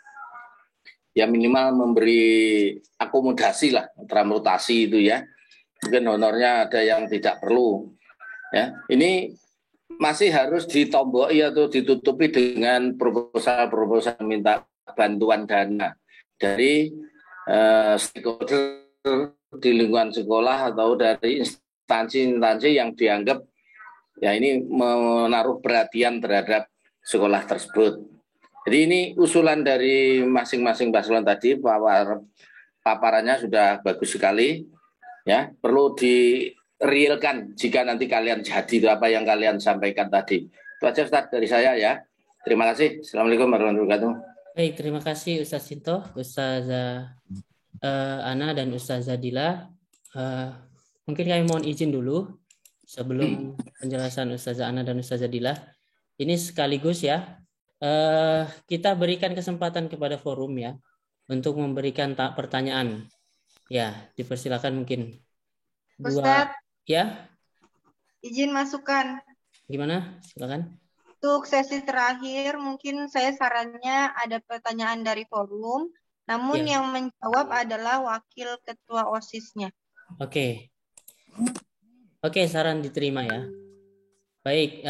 ya minimal memberi akomodasi lah, transportasi itu ya. Mungkin honornya ada yang tidak perlu. Ya, ini masih harus ditomboki atau ditutupi dengan proposal-proposal minta bantuan dana dari stakeholder di lingkungan sekolah atau dari instansi-instansi yang dianggap ya ini menaruh perhatian terhadap sekolah tersebut. Jadi ini usulan dari masing-masing paslon tadi, paparannya sudah bagus sekali. Ya, perlu direalkan jika nanti kalian jadi itu apa yang kalian sampaikan tadi. Itu aja Ustaz dari saya ya. Terima kasih. Assalamualaikum warahmatullahi wabarakatuh. Baik, terima kasih Ustaz Sinto, Ustazah Ana dan Ustazah Dila. Mungkin kami mohon izin dulu sebelum penjelasan Ustazah Ana dan Ustazah Dila. Ini sekaligus ya. Kita berikan kesempatan kepada forum ya untuk memberikan pertanyaan. Ya, dipersilakan mungkin. Ustadz, ya. Izin masukan. Gimana? Silakan. Untuk sesi terakhir, mungkin saya sarannya ada pertanyaan dari forum, namun ya. yang menjawab adalah wakil ketua OSIS-nya. Oke. Oke, saran diterima ya. Baik,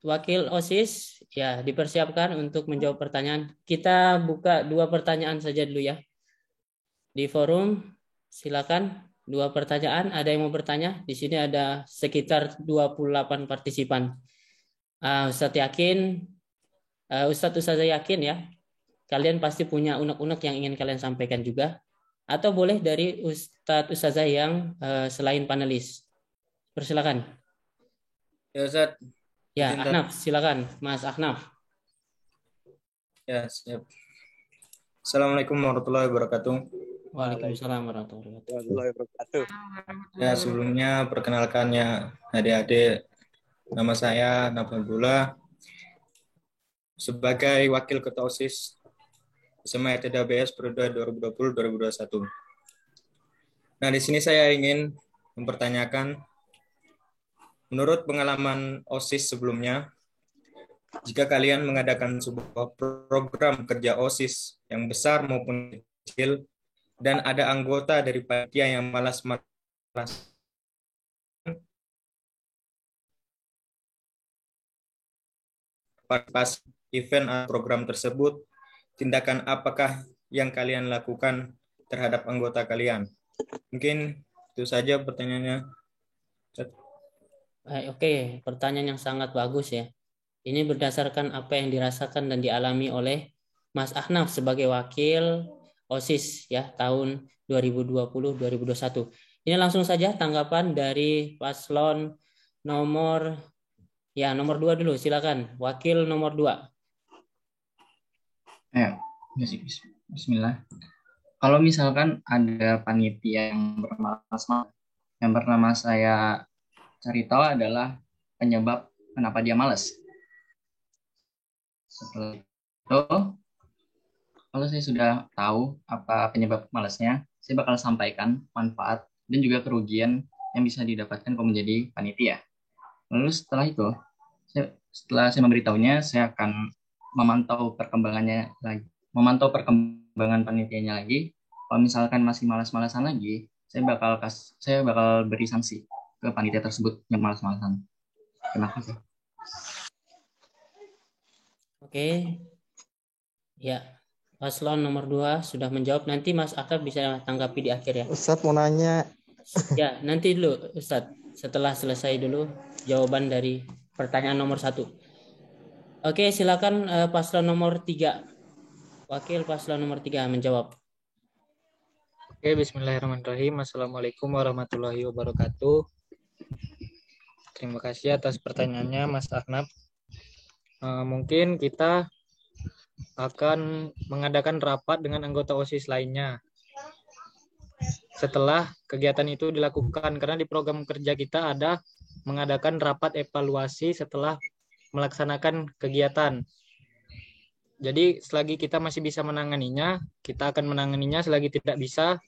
wakil OSIS ya dipersiapkan untuk menjawab pertanyaan. Kita buka 2 pertanyaan saja dulu ya. Di forum silakan 2 pertanyaan. Ada yang mau bertanya? Di sini ada sekitar 28 partisipan. Ustadz yakin, Ustazah yakin ya, kalian pasti punya unek-unek yang ingin kalian sampaikan juga. Atau boleh dari Ustazah yang selain panelis. Persilakan. Ya Ustadz. Ya, Ahnaf, silakan, Mas Ahnaf. Ya, siap. Assalamualaikum warahmatullahi wabarakatuh. Waalaikumsalam warahmatullahi wabarakatuh. Ya, sebelumnya perkenalkannya adik-adik, nama saya Nafabullah sebagai Wakil Ketua OSIS SMA ITDHBS periode 2020-2021. Nah, di sini saya ingin mempertanyakan, menurut pengalaman OSIS sebelumnya, jika kalian mengadakan sebuah program kerja OSIS yang besar maupun kecil, dan ada anggota dari panitia yang malas-malas pas event atau program tersebut, tindakan apakah yang kalian lakukan terhadap anggota kalian? Mungkin itu saja pertanyaannya. Oke, pertanyaan yang sangat bagus ya. Ini berdasarkan apa yang dirasakan dan dialami oleh Mas Ahnaf sebagai wakil OSIS ya tahun 2020-2021. Ini langsung saja tanggapan dari paslon nomor 2 dulu, silakan. Wakil nomor 2. Ya, bismillah. Kalau misalkan ada panitia yang bernama saya cari tahu adalah penyebab kenapa dia malas. Setelah itu, kalau saya sudah tahu apa penyebab malasnya, saya bakal sampaikan manfaat dan juga kerugian yang bisa didapatkan kalau menjadi panitia. Lalu setelah itu, Setelah saya memberitahunya, saya akan memantau perkembangan panitianya lagi. Kalau misalkan masih malas-malasan lagi, saya bakal beri sanksi ke panitia tersebut yang malas-malasan. Terima kasih. Oke. Ya, paslon nomor 2 sudah menjawab. Nanti Mas Akab bisa tanggapi di akhir ya. Ustadz mau nanya. Ya, nanti dulu Ustadz. Setelah selesai dulu jawaban dari pertanyaan nomor 1. Oke, silakan paslon nomor 3. Wakil paslon nomor 3 menjawab. Oke, bismillahirrahmanirrahim. Assalamualaikum warahmatullahi wabarakatuh. Terima kasih atas pertanyaannya, Mas Arnab. Mungkin kita akan mengadakan rapat dengan anggota OSIS lainnya setelah kegiatan itu dilakukan, karena di program kerja kita ada mengadakan rapat evaluasi setelah melaksanakan kegiatan. Jadi selagi kita masih bisa menanganinya, kita akan menanganinya. Selagi tidak bisa,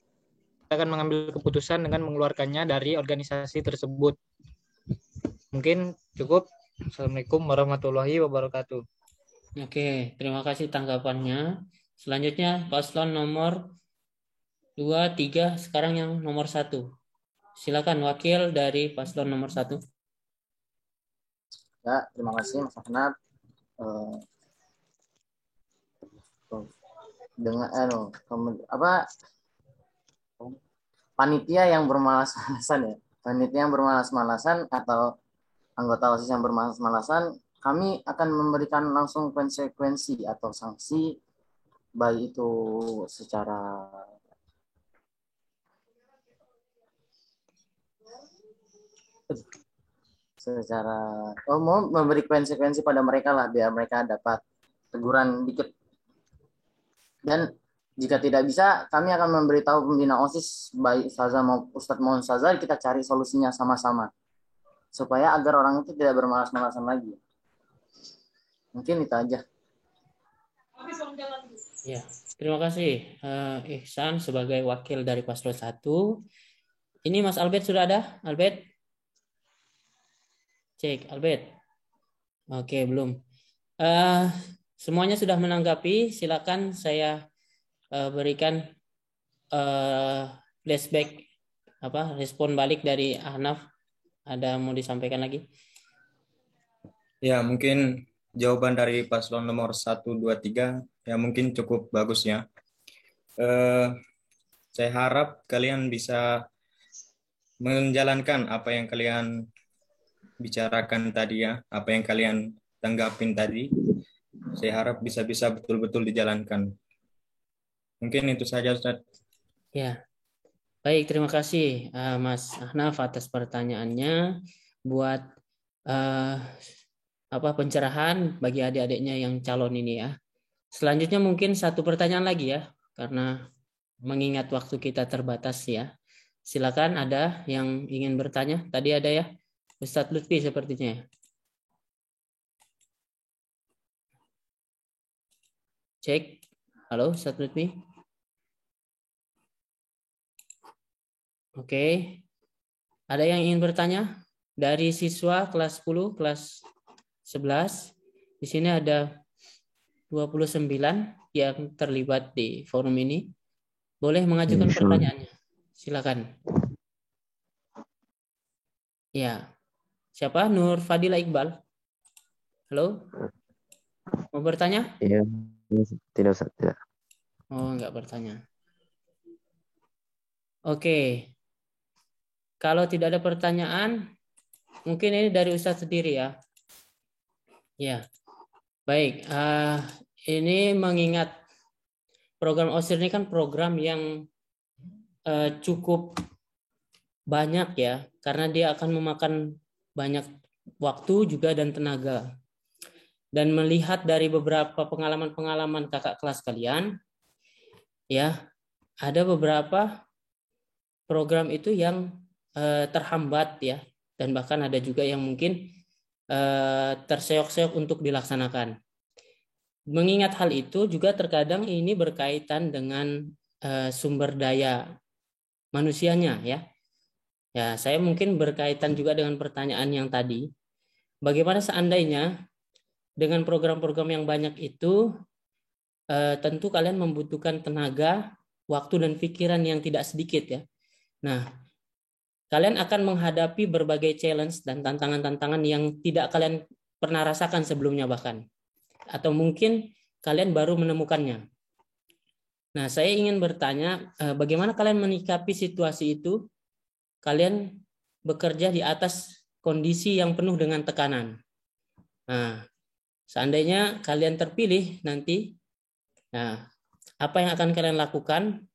kita akan mengambil keputusan dengan mengeluarkannya dari organisasi tersebut. Mungkin cukup. Assalamualaikum warahmatullahi wabarakatuh. Oke, terima kasih tanggapannya. Selanjutnya paslon nomor 2, 3, sekarang yang nomor 1. Silakan wakil dari paslon nomor 1. Ya, terima kasih Mas Ahmad. Dengan panitia yang bermalas-malasan ya. Panitia yang bermalas-malasan atau anggota OSIS yang bermalas-malasan, kami akan memberikan langsung konsekuensi atau sanksi, baik itu secara mau memberi konsekuensi pada mereka lah, biar mereka dapat teguran dikit. Dan jika tidak bisa, kami akan memberitahu pembina OSIS, baik Ustazah mau Ustadz mau Ustazah, kita cari solusinya sama-sama supaya agar orang itu tidak bermalas-malasan lagi. Mungkin itu aja. Ya, terima kasih Ihsan sebagai wakil dari paslon 1. Ini Mas Albert sudah ada? Albert? Cek, Albert. Oke, belum. Semuanya sudah menanggapi. Silakan saya berikan flashback respon balik dari Ahnaf. Ada mau disampaikan lagi? Ya, mungkin jawaban dari paslon nomor 1, 2, 3 ya mungkin cukup bagus ya. Saya harap kalian bisa menjalankan apa yang kalian bicarakan tadi ya, apa yang kalian tanggapin tadi. Saya harap bisa betul-betul dijalankan. Mungkin itu saja, Ustaz. Ya. Baik, terima kasih Mas Ahnaf atas pertanyaannya. Buat pencerahan bagi adik-adiknya yang calon ini ya. Selanjutnya mungkin satu pertanyaan lagi ya, karena mengingat waktu kita terbatas ya. Silakan, ada yang ingin bertanya? Tadi ada ya, Ustadz Lutfi sepertinya. Cek. Halo, Ustadz Lutfi. Oke. Ada yang ingin bertanya? Dari siswa kelas 10, kelas 11. Di sini ada 29 yang terlibat di forum ini. Boleh mengajukan pertanyaannya. Silakan. Ya. Siapa? Nur Fadila Iqbal. Halo? Mau bertanya? Iya, tidak Ustaz, tidak. Oh, enggak bertanya. Oke. Kalau tidak ada pertanyaan, mungkin ini dari Ustadz sendiri ya. Ya. Baik, ini mengingat program OSIR ini kan program yang cukup banyak ya, karena dia akan memakan banyak waktu juga dan tenaga. Dan melihat dari beberapa pengalaman-pengalaman kakak kelas kalian, ya, ada beberapa program itu yang terhambat ya, dan bahkan ada juga yang mungkin terseok-seok untuk dilaksanakan. Mengingat hal itu juga terkadang ini berkaitan dengan sumber daya manusianya ya. Ya, saya mungkin berkaitan juga dengan pertanyaan yang tadi. bagaimana seandainya dengan program-program yang banyak itu, tentu kalian membutuhkan tenaga, waktu, dan pikiran yang tidak sedikit ya. Nah, kalian akan menghadapi berbagai challenge dan tantangan-tantangan yang tidak kalian pernah rasakan sebelumnya bahkan. Atau mungkin kalian baru menemukannya. Nah, saya ingin bertanya, bagaimana kalian menyikapi situasi itu? Kalian bekerja di atas kondisi yang penuh dengan tekanan. Nah, seandainya kalian terpilih nanti, nah, apa yang akan kalian lakukan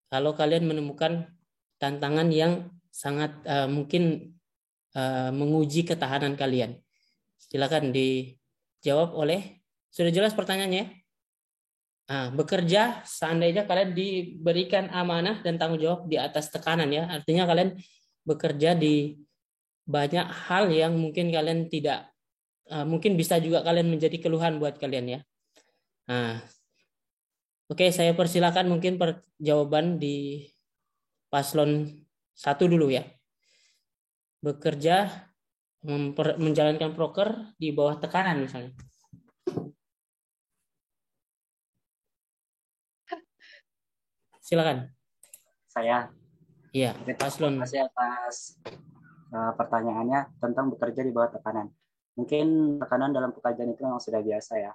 kalau kalian menemukan tantangan yang sangat mungkin menguji ketahanan kalian? Silakan dijawab oleh, sudah jelas pertanyaannya? Nah, bekerja seandainya kalian diberikan amanah dan tanggung jawab di atas tekanan ya. Artinya kalian bekerja di banyak hal yang mungkin kalian tidak, mungkin bisa juga kalian menjadi keluhan buat kalian ya. Nah, oke, saya persilakan mungkin jawaban di paslon 1 dulu ya. Bekerja menjalankan proker di bawah tekanan misalnya. Silakan. Saya. Iya, paslon. Terima kasih atas pertanyaannya tentang bekerja di bawah tekanan. Mungkin tekanan dalam pekerjaan itu memang sudah biasa ya.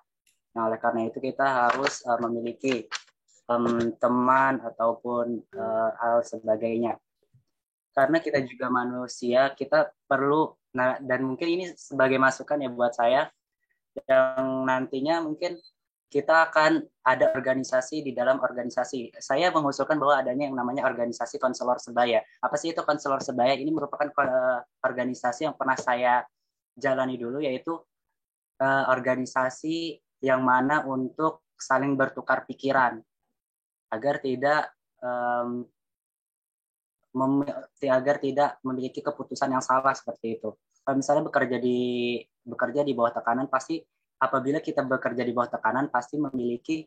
Nah, oleh karena itu kita harus memiliki teman ataupun hal sebagainya. Karena kita juga manusia, kita perlu, dan mungkin ini sebagai masukan ya buat saya, yang nantinya mungkin kita akan ada organisasi di dalam organisasi. Saya mengusulkan bahwa adanya yang namanya organisasi konselor sebaya. Apa sih itu konselor sebaya? Ini merupakan organisasi yang pernah saya jalani dulu, yaitu organisasi yang mana untuk saling bertukar pikiran agar tidak memiliki keputusan yang salah seperti itu. Kalau misalnya bekerja di bawah tekanan, pasti apabila kita bekerja di bawah tekanan pasti memiliki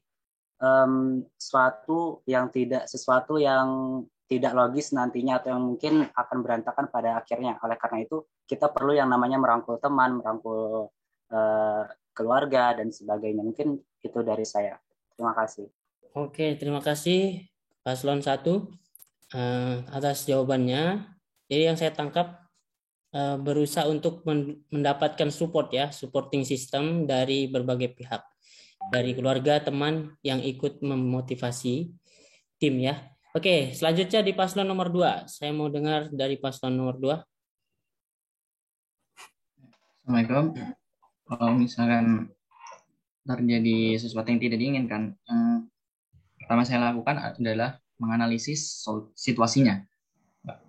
sesuatu yang tidak logis nantinya, atau yang mungkin akan berantakan pada akhirnya. Oleh karena itu kita perlu yang namanya merangkul teman, merangkul keluarga dan sebagainya. Mungkin itu dari saya. Terima kasih. Oke, terima kasih paslon 1 atas jawabannya. Jadi yang saya tangkap berusaha untuk mendapatkan support ya, supporting system dari berbagai pihak, dari keluarga, teman yang ikut memotivasi tim ya. Oke, selanjutnya di paslon nomor 2. Saya mau dengar dari paslon nomor 2. Assalamualaikum. Kalau misalkan terjadi sesuatu yang tidak diinginkan, yang pertama saya lakukan adalah menganalisis situasinya,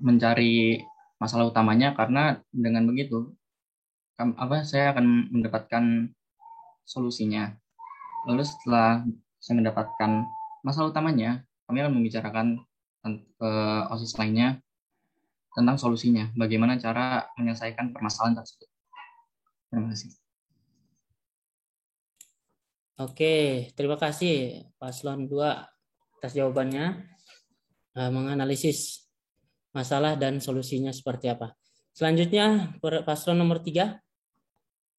mencari masalah utamanya, karena dengan begitu saya akan mendapatkan solusinya. Lalu setelah saya mendapatkan masalah utamanya, kami akan membicarakan ke OSIS lainnya tentang solusinya, bagaimana cara menyelesaikan permasalahan tersebut. Terima kasih. Oke, terima kasih paslon 2 atas jawabannya, menganalisis masalah dan solusinya seperti apa. Selanjutnya paslon nomor 3.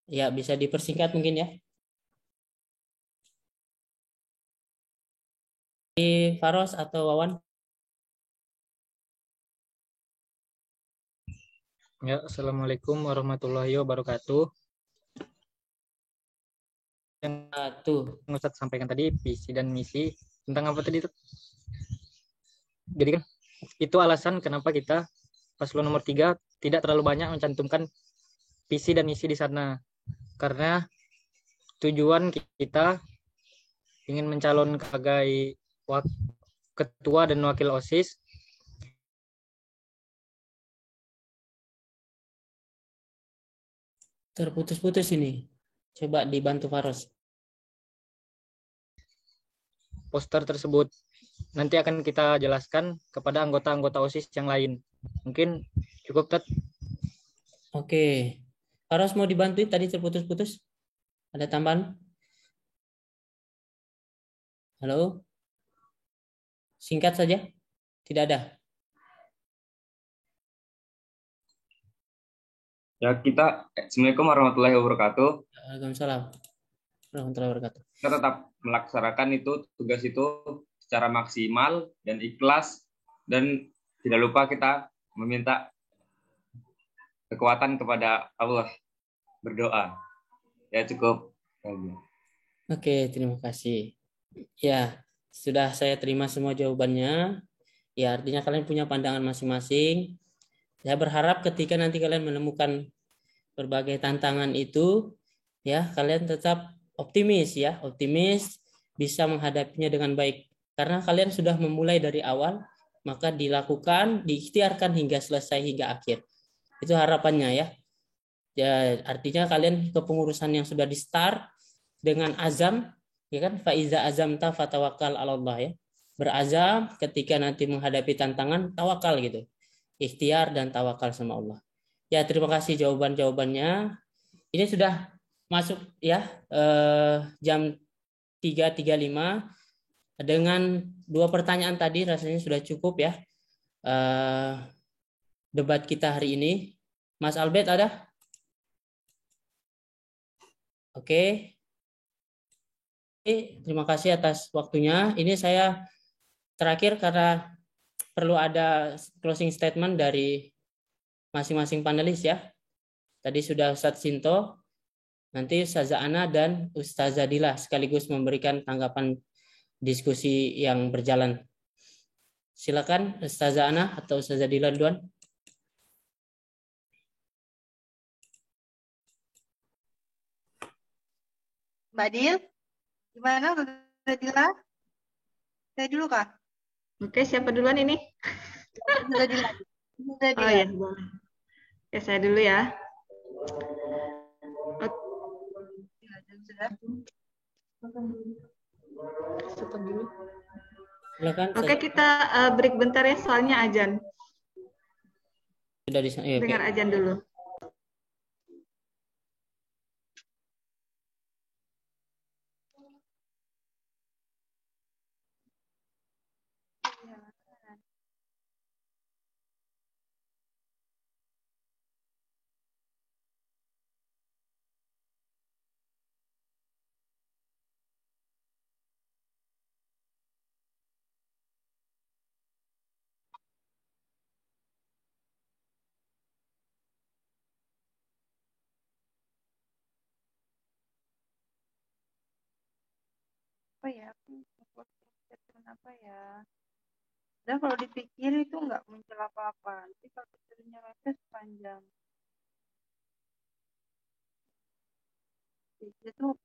Ya, bisa dipersingkat mungkin ya. Faros atau Wawan? Ya, Assalamualaikum warahmatullahi wabarakatuh. Yang Ustadz sampaikan tadi, visi dan misi, tentang apa tadi itu? Jadi kan itu alasan kenapa kita paslon nomor 3 tidak terlalu banyak mencantumkan visi dan misi di sana. Karena tujuan kita ingin mencalon sebagai ketua dan wakil OSIS. Terputus-putus ini. Coba dibantu Faros. Poster tersebut nanti akan kita jelaskan kepada anggota-anggota OSIS yang lain. Mungkin cukup, Tat. Oke. Faros mau dibantu, tadi terputus-putus. Ada tambahan? Halo? Singkat saja. Tidak ada. Ya kita, Assalamualaikum warahmatullahi wabarakatuh. Waalaikumsalam warahmatullahi wabarakatuh. Kita tetap melaksanakan itu tugas itu secara maksimal dan ikhlas, dan tidak lupa kita meminta kekuatan kepada Allah, berdoa. Ya cukup. Oke, terima kasih. Ya, sudah saya terima semua jawabannya. Ya, artinya kalian punya pandangan masing-masing. Saya berharap ketika nanti kalian menemukan berbagai tantangan itu, ya kalian tetap optimis ya, optimis bisa menghadapinya dengan baik. Karena kalian sudah memulai dari awal, maka dilakukan, diikhtiarkan hingga selesai hingga akhir. Itu harapannya ya. Ya, artinya kalian kepengurusan yang sudah di start dengan azam, ya kan? Faiza azamta fatawakkal 'ala Allah ya. Berazam ketika nanti menghadapi tantangan, tawakal gitu. Ikhtiar dan tawakal sama Allah. Ya, terima kasih jawaban-jawabannya. Ini sudah masuk ya jam 3.35. Dengan 2 pertanyaan tadi rasanya sudah cukup ya debat kita hari ini. Mas Albert ada? Oke. Terima kasih atas waktunya. Ini saya terakhir karena perlu ada closing statement dari masing-masing panelis ya. Tadi sudah Ustadz Sinto, nanti Ustazah Ana dan Ustazah Dila sekaligus memberikan tanggapan diskusi yang berjalan. Silakan Ustazah Ana atau Ustazah Dila duluan. Mbak Dil, gimana Ustazah Dila? Saya dulu Kak. Oke, siapa duluan ini? Ustazah Dila. Ustazah Dila. Oh ya, boleh. Ya, saya dulu ya. Silakan. Oke, kita break bentar ya, soalnya azan. Sudah di sana. Dengar azan dulu. Apa ya? Kenapa ya? Dan kalau dipikir itu nggak muncul apa-apa. Nanti kalau dipikirnya refresh panjang. Itu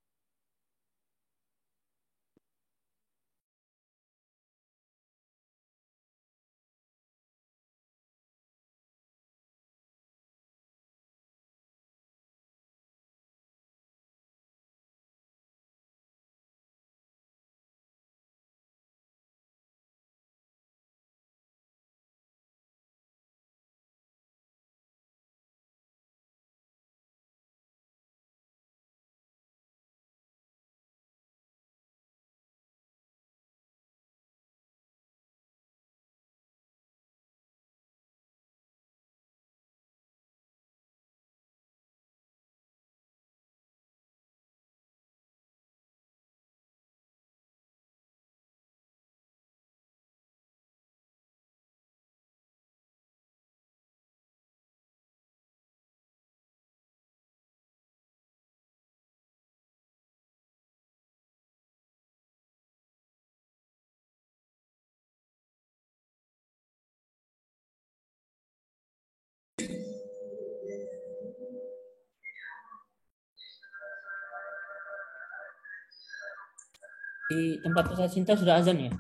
Di tempat Ustaz Sinta sudah azan ya?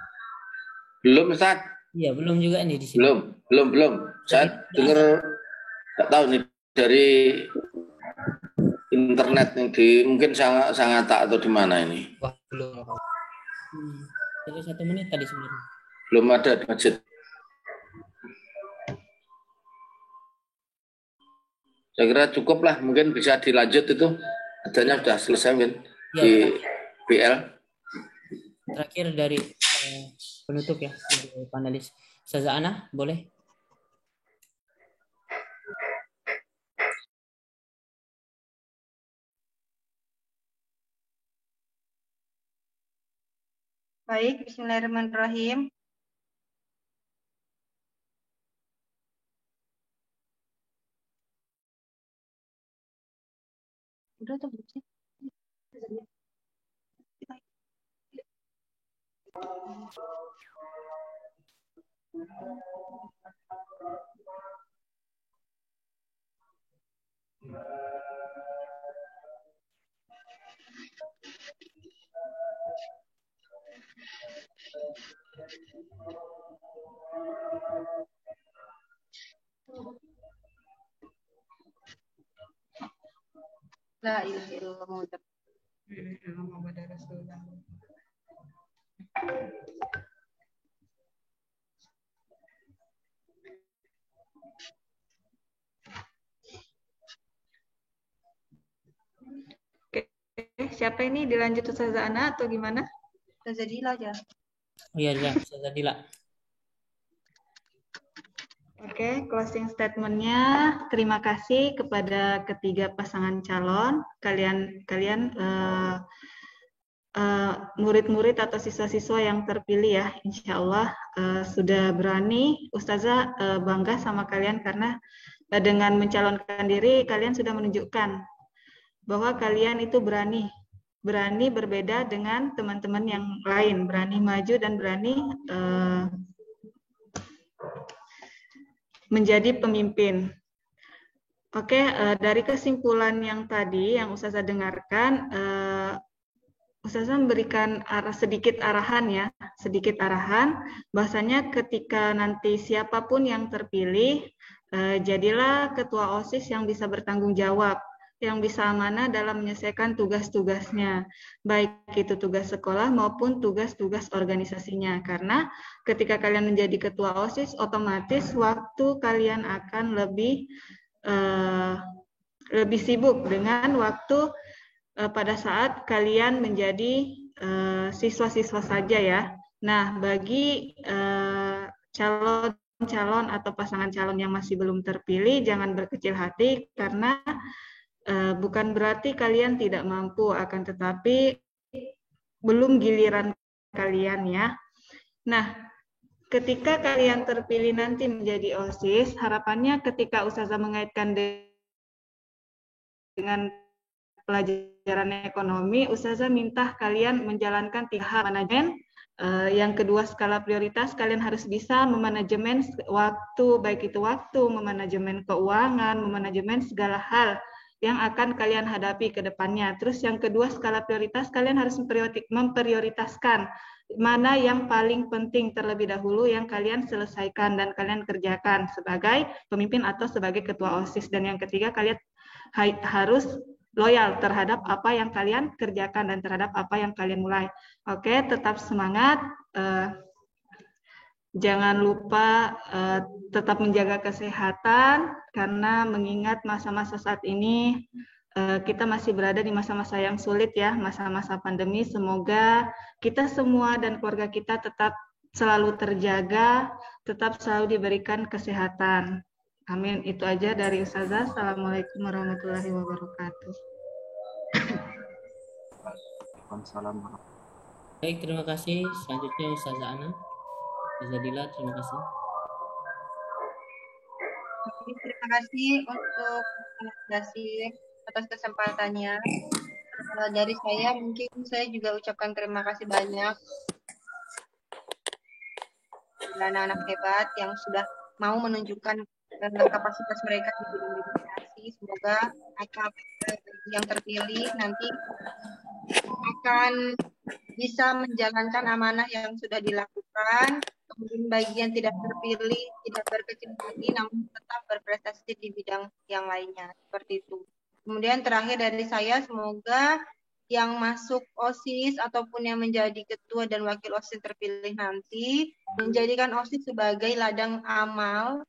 Belum, Ustaz. Iya, belum juga nih di sini. Belum. Saya dengar, nggak tahu nih dari internet yang mungkin sangat tak atau di mana ini. Wah, belum. 1 menit tadi sebenarnya. Belum ada di masjid. Saya kira cukup lah, mungkin bisa dilanjut itu. Adanya sudah selesai mungkin ya, di BL. Terakhir dari penutup ya, dari panelis. Ustazah Ana, boleh? Baik, bismillahirrahmanirrahim. Udah tuh belum sih? La ilaha illallah Muhammad Rasulullah. Oke, siapa ini? Dilanjut Ustazah Ana atau gimana? Ustazah Dila aja. Iya, Ustazah Dila. Oke, closing statement-nya. Terima kasih kepada ketiga pasangan calon. Kalian murid-murid atau siswa-siswa yang terpilih ya, insya Allah sudah berani. Ustazah bangga sama kalian karena dengan mencalonkan diri, kalian sudah menunjukkan bahwa kalian itu berani berbeda dengan teman-teman yang lain, berani maju dan berani menjadi pemimpin. Oke, dari kesimpulan yang tadi yang Ustazah dengarkan, Ustazah memberikan sedikit arahan bahwasanya ketika nanti siapapun yang terpilih, jadilah ketua OSIS yang bisa bertanggung jawab, yang bisa amanah dalam menyelesaikan tugas-tugasnya, baik itu tugas sekolah maupun tugas-tugas organisasinya. Karena ketika kalian menjadi ketua OSIS, otomatis waktu kalian akan lebih sibuk dengan waktu pada saat kalian menjadi siswa-siswa saja ya. Nah, bagi calon atau pasangan calon yang masih belum terpilih, jangan berkecil hati karena bukan berarti kalian tidak mampu, akan tetapi belum giliran kalian ya. Nah, ketika kalian terpilih nanti menjadi OSIS, harapannya ketika Ustazah mengaitkan dengan pelajaran ekonomi, Ustazah minta kalian menjalankan 3 hal manajemen. Yang kedua, skala prioritas, kalian harus bisa memanajemen waktu, baik itu waktu, memanajemen keuangan, memanajemen segala hal yang akan kalian hadapi ke depannya. Terus yang kedua, skala prioritas, kalian harus memprioritaskan mana yang paling penting terlebih dahulu yang kalian selesaikan dan kalian kerjakan sebagai pemimpin atau sebagai ketua OSIS. Dan yang ketiga, kalian harus loyal terhadap apa yang kalian kerjakan dan terhadap apa yang kalian mulai. Oke, tetap semangat. Jangan lupa tetap menjaga kesehatan karena mengingat masa-masa saat ini kita masih berada di masa-masa yang sulit ya, masa-masa pandemi. Semoga kita semua dan keluarga kita tetap selalu terjaga, tetap selalu diberikan kesehatan. Amin. Itu aja dari Ustazah. Assalamualaikum warahmatullahi wabarakatuh. Baik, terima kasih. Selanjutnya Ustazah Ana. Ustazah Dila, terima kasih. Terima kasih untuk atas kesempatannya. Dari saya mungkin saya juga ucapkan terima kasih banyak kepada anak-anak hebat yang sudah mau menunjukkan kapasitas mereka di bidang demokrasi. Semoga yang terpilih nanti akan bisa menjalankan amanah yang sudah dilakukan. Kemudian bagi yang tidak terpilih, tidak berkecil hati, namun tetap berprestasi di bidang yang lainnya. Seperti itu. Kemudian terakhir dari saya, semoga yang masuk OSIS ataupun yang menjadi ketua dan wakil OSIS terpilih nanti, menjadikan OSIS sebagai ladang amal,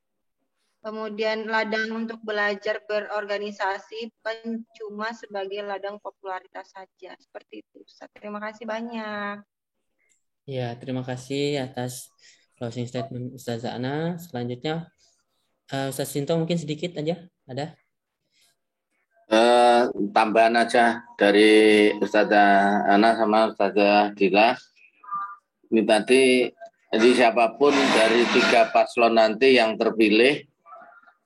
kemudian ladang untuk belajar berorganisasi, bukan cuma sebagai ladang popularitas saja. Seperti itu, Ustaz. Terima kasih banyak. Ya, terima kasih atas closing statement Ustazah Ana. Selanjutnya, Ustaz Sinto mungkin sedikit aja, ada? Tambahan aja dari Ustazah Ana sama Ustazah Dila. Ini tadi, jadi siapapun dari 3 paslon nanti yang terpilih,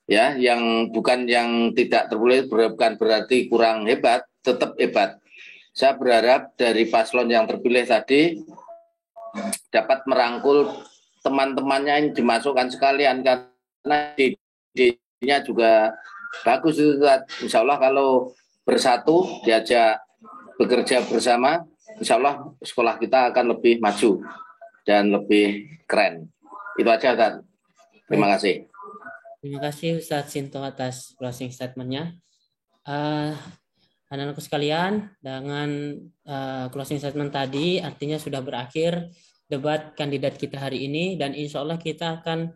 ya, yang bukan yang tidak terpilih bukan berarti kurang hebat, tetap hebat. Saya berharap dari paslon yang terpilih tadi dapat merangkul teman-temannya yang dimasukkan sekalian, karena ide-idenya juga bagus itu. Insya Allah kalau bersatu, diajak bekerja bersama, insya Allah sekolah kita akan lebih maju dan lebih keren. Itu aja, Ustaz. Terima kasih. Terima kasih Ustadz Sinto atas closing statement-nya. Anak-anakku sekalian, dengan closing statement tadi artinya sudah berakhir debat kandidat kita hari ini, dan insya Allah kita akan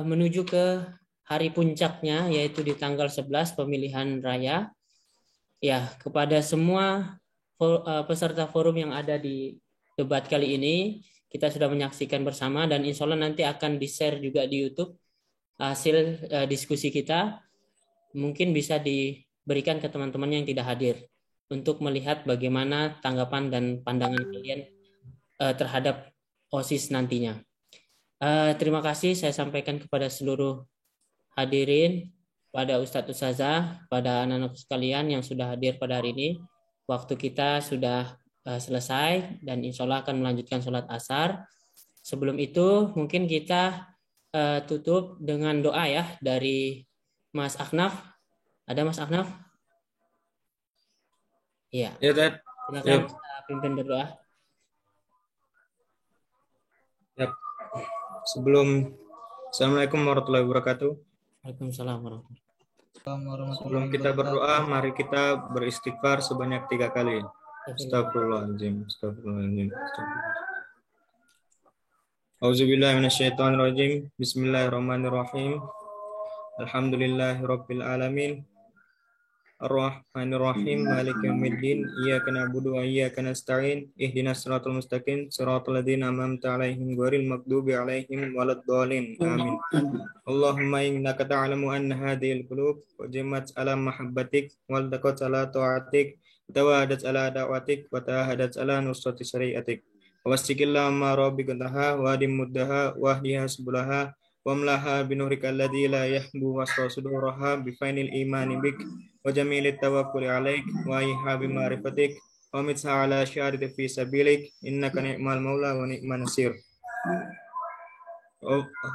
menuju ke hari puncaknya, yaitu di tanggal 11 pemilihan raya. Ya, kepada semua peserta forum yang ada di debat kali ini, kita sudah menyaksikan bersama, dan insya Allah nanti akan di-share juga di YouTube hasil diskusi kita. Mungkin bisa diberikan ke teman-teman yang tidak hadir untuk melihat bagaimana tanggapan dan pandangan kalian terhadap OSIS nantinya. Terima kasih saya sampaikan kepada seluruh hadirin, pada Ustadz Ustazah, pada anak-anak sekalian yang sudah hadir pada hari ini. Waktu kita sudah selesai dan insya Allah akan melanjutkan sholat asar. Sebelum itu mungkin kita tutup dengan doa ya dari Mas Aknaf. Ada Mas Aknaf? Iya. Ya, Ted. Silakan pimpin berdoa. Ya. Assalamualaikum warahmatullahi wabarakatuh. Waalaikumsalam warahmatullahi wabarakatuh. Sebelum kita berdoa, mari kita beristighfar sebanyak 3 kali. Astagfirullahaladzim. Astagfirullahaladzim. Auzubillahi minasyaitonirrajim. Bismillahirrahmanirrahim. Alhamdulillahirabbil alamin. Ar-Rahmanir-Rahim. Maliki yaumiddin. Iyyaka na'budu wa iyyaka nasta'in. Ihdinas siratal mustaqim. Siratal ladzina an'amta 'alaihim ghairil maghdubi 'alaihim waladdallin. Amin. Allahumma innaka ta'lamu anna hadhil qulub wajimat 'ala mahabbatik wal taqat 'ala ta'atik wa tawadat 'ala da'watik wa tahadat 'ala nusrati syari'atik. Wasikillah ma rabbika taha wa dimuddaha wa hdiha subulaha wa amlaha binurika alladhi la yahbu wasra suduraha bifainil imani bik wa jamilit tawakkuli alaik wa iha bima'rifatik wa mitha ala syariti fi sabilik innaka ni'mal maula wa ni'man nasir.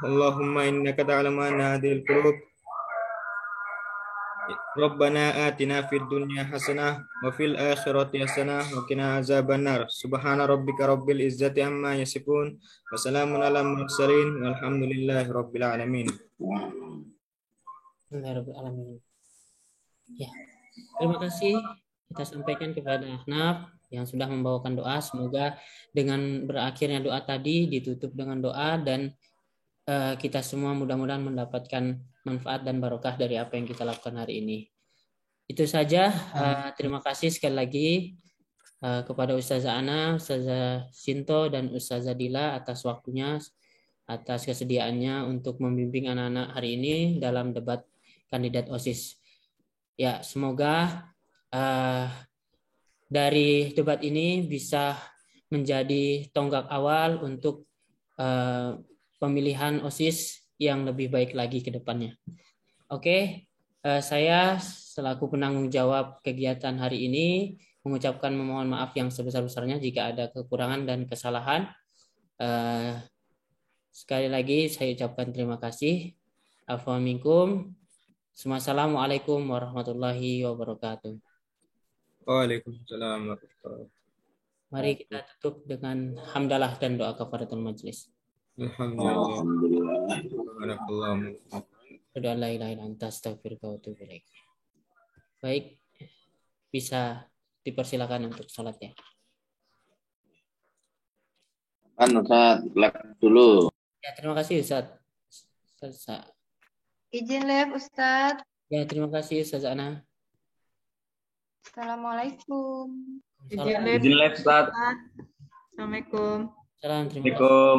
Allahumma innaka ta'lamu anna hadhil qulub Rabbana atina fid dunya hasanah wa fil akhirati hasanah wa qina azabannar. Subhana rabbika rabbil izzati amma yasifun wa salamun alal mursalin walhamdulillahi rabbil alamin. Ya. Terima kasih kita sampaikan kepada Ahnaf yang sudah membawakan doa. Semoga dengan berakhirnya doa tadi ditutup dengan doa dan kita semua mudah-mudahan mendapatkan manfaat dan barokah dari apa yang kita lakukan hari ini. Itu saja. Terima kasih sekali lagi kepada Ustazah Ana, Ustazah Sinto, dan Ustazah Dila atas waktunya, atas kesediaannya untuk membimbing anak-anak hari ini dalam debat kandidat OSIS. Ya, semoga dari debat ini bisa menjadi tonggak awal untuk pemilihan OSIS yang lebih baik lagi ke depannya. Oke, saya selaku penanggung jawab kegiatan hari ini mengucapkan memohon maaf yang sebesar-besarnya jika ada kekurangan dan kesalahan. Sekali lagi saya ucapkan terima kasih. Afwan minkum. Assalamualaikum warahmatullahi wabarakatuh. Waalaikumsalam warahmatullahi wabarakatuh. Mari kita tutup dengan hamdalah dan doa kafaratul majlis. Alhamdulillah. Baik, bisa dipersilakan untuk sholat ya. Ustaz, dulu. Ya, terima kasih Ustaz. Izin live Ustaz. Ya, terima kasih Ustaz Ana. Assalamualaikum. Izin live Ustaz. Assalamualaikum. Salam, terima kasih. Assalamualaikum.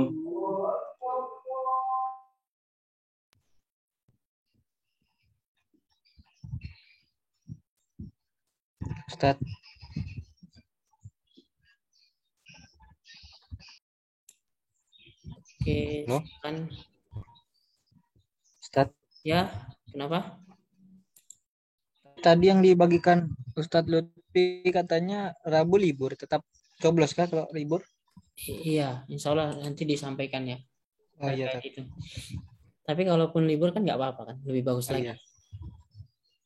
Ustaz. Halo, Kan Ustadz. ya, kenapa? Tadi yang dibagikan Ustadz Lutfi katanya Rabu libur, tetap coblos kah kalau libur? Iya, insya Allah nanti disampaikan ya. Oh iya, Terkait itu. Tapi kalaupun libur kan nggak apa-apa kan, lebih bagus Oh, lagi. iya.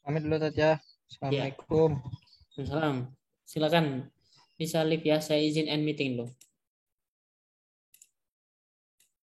Pamit dulu Tat ya. Assalamualaikum. Salam. Silakan bisa live ya, saya izin end meeting dulu.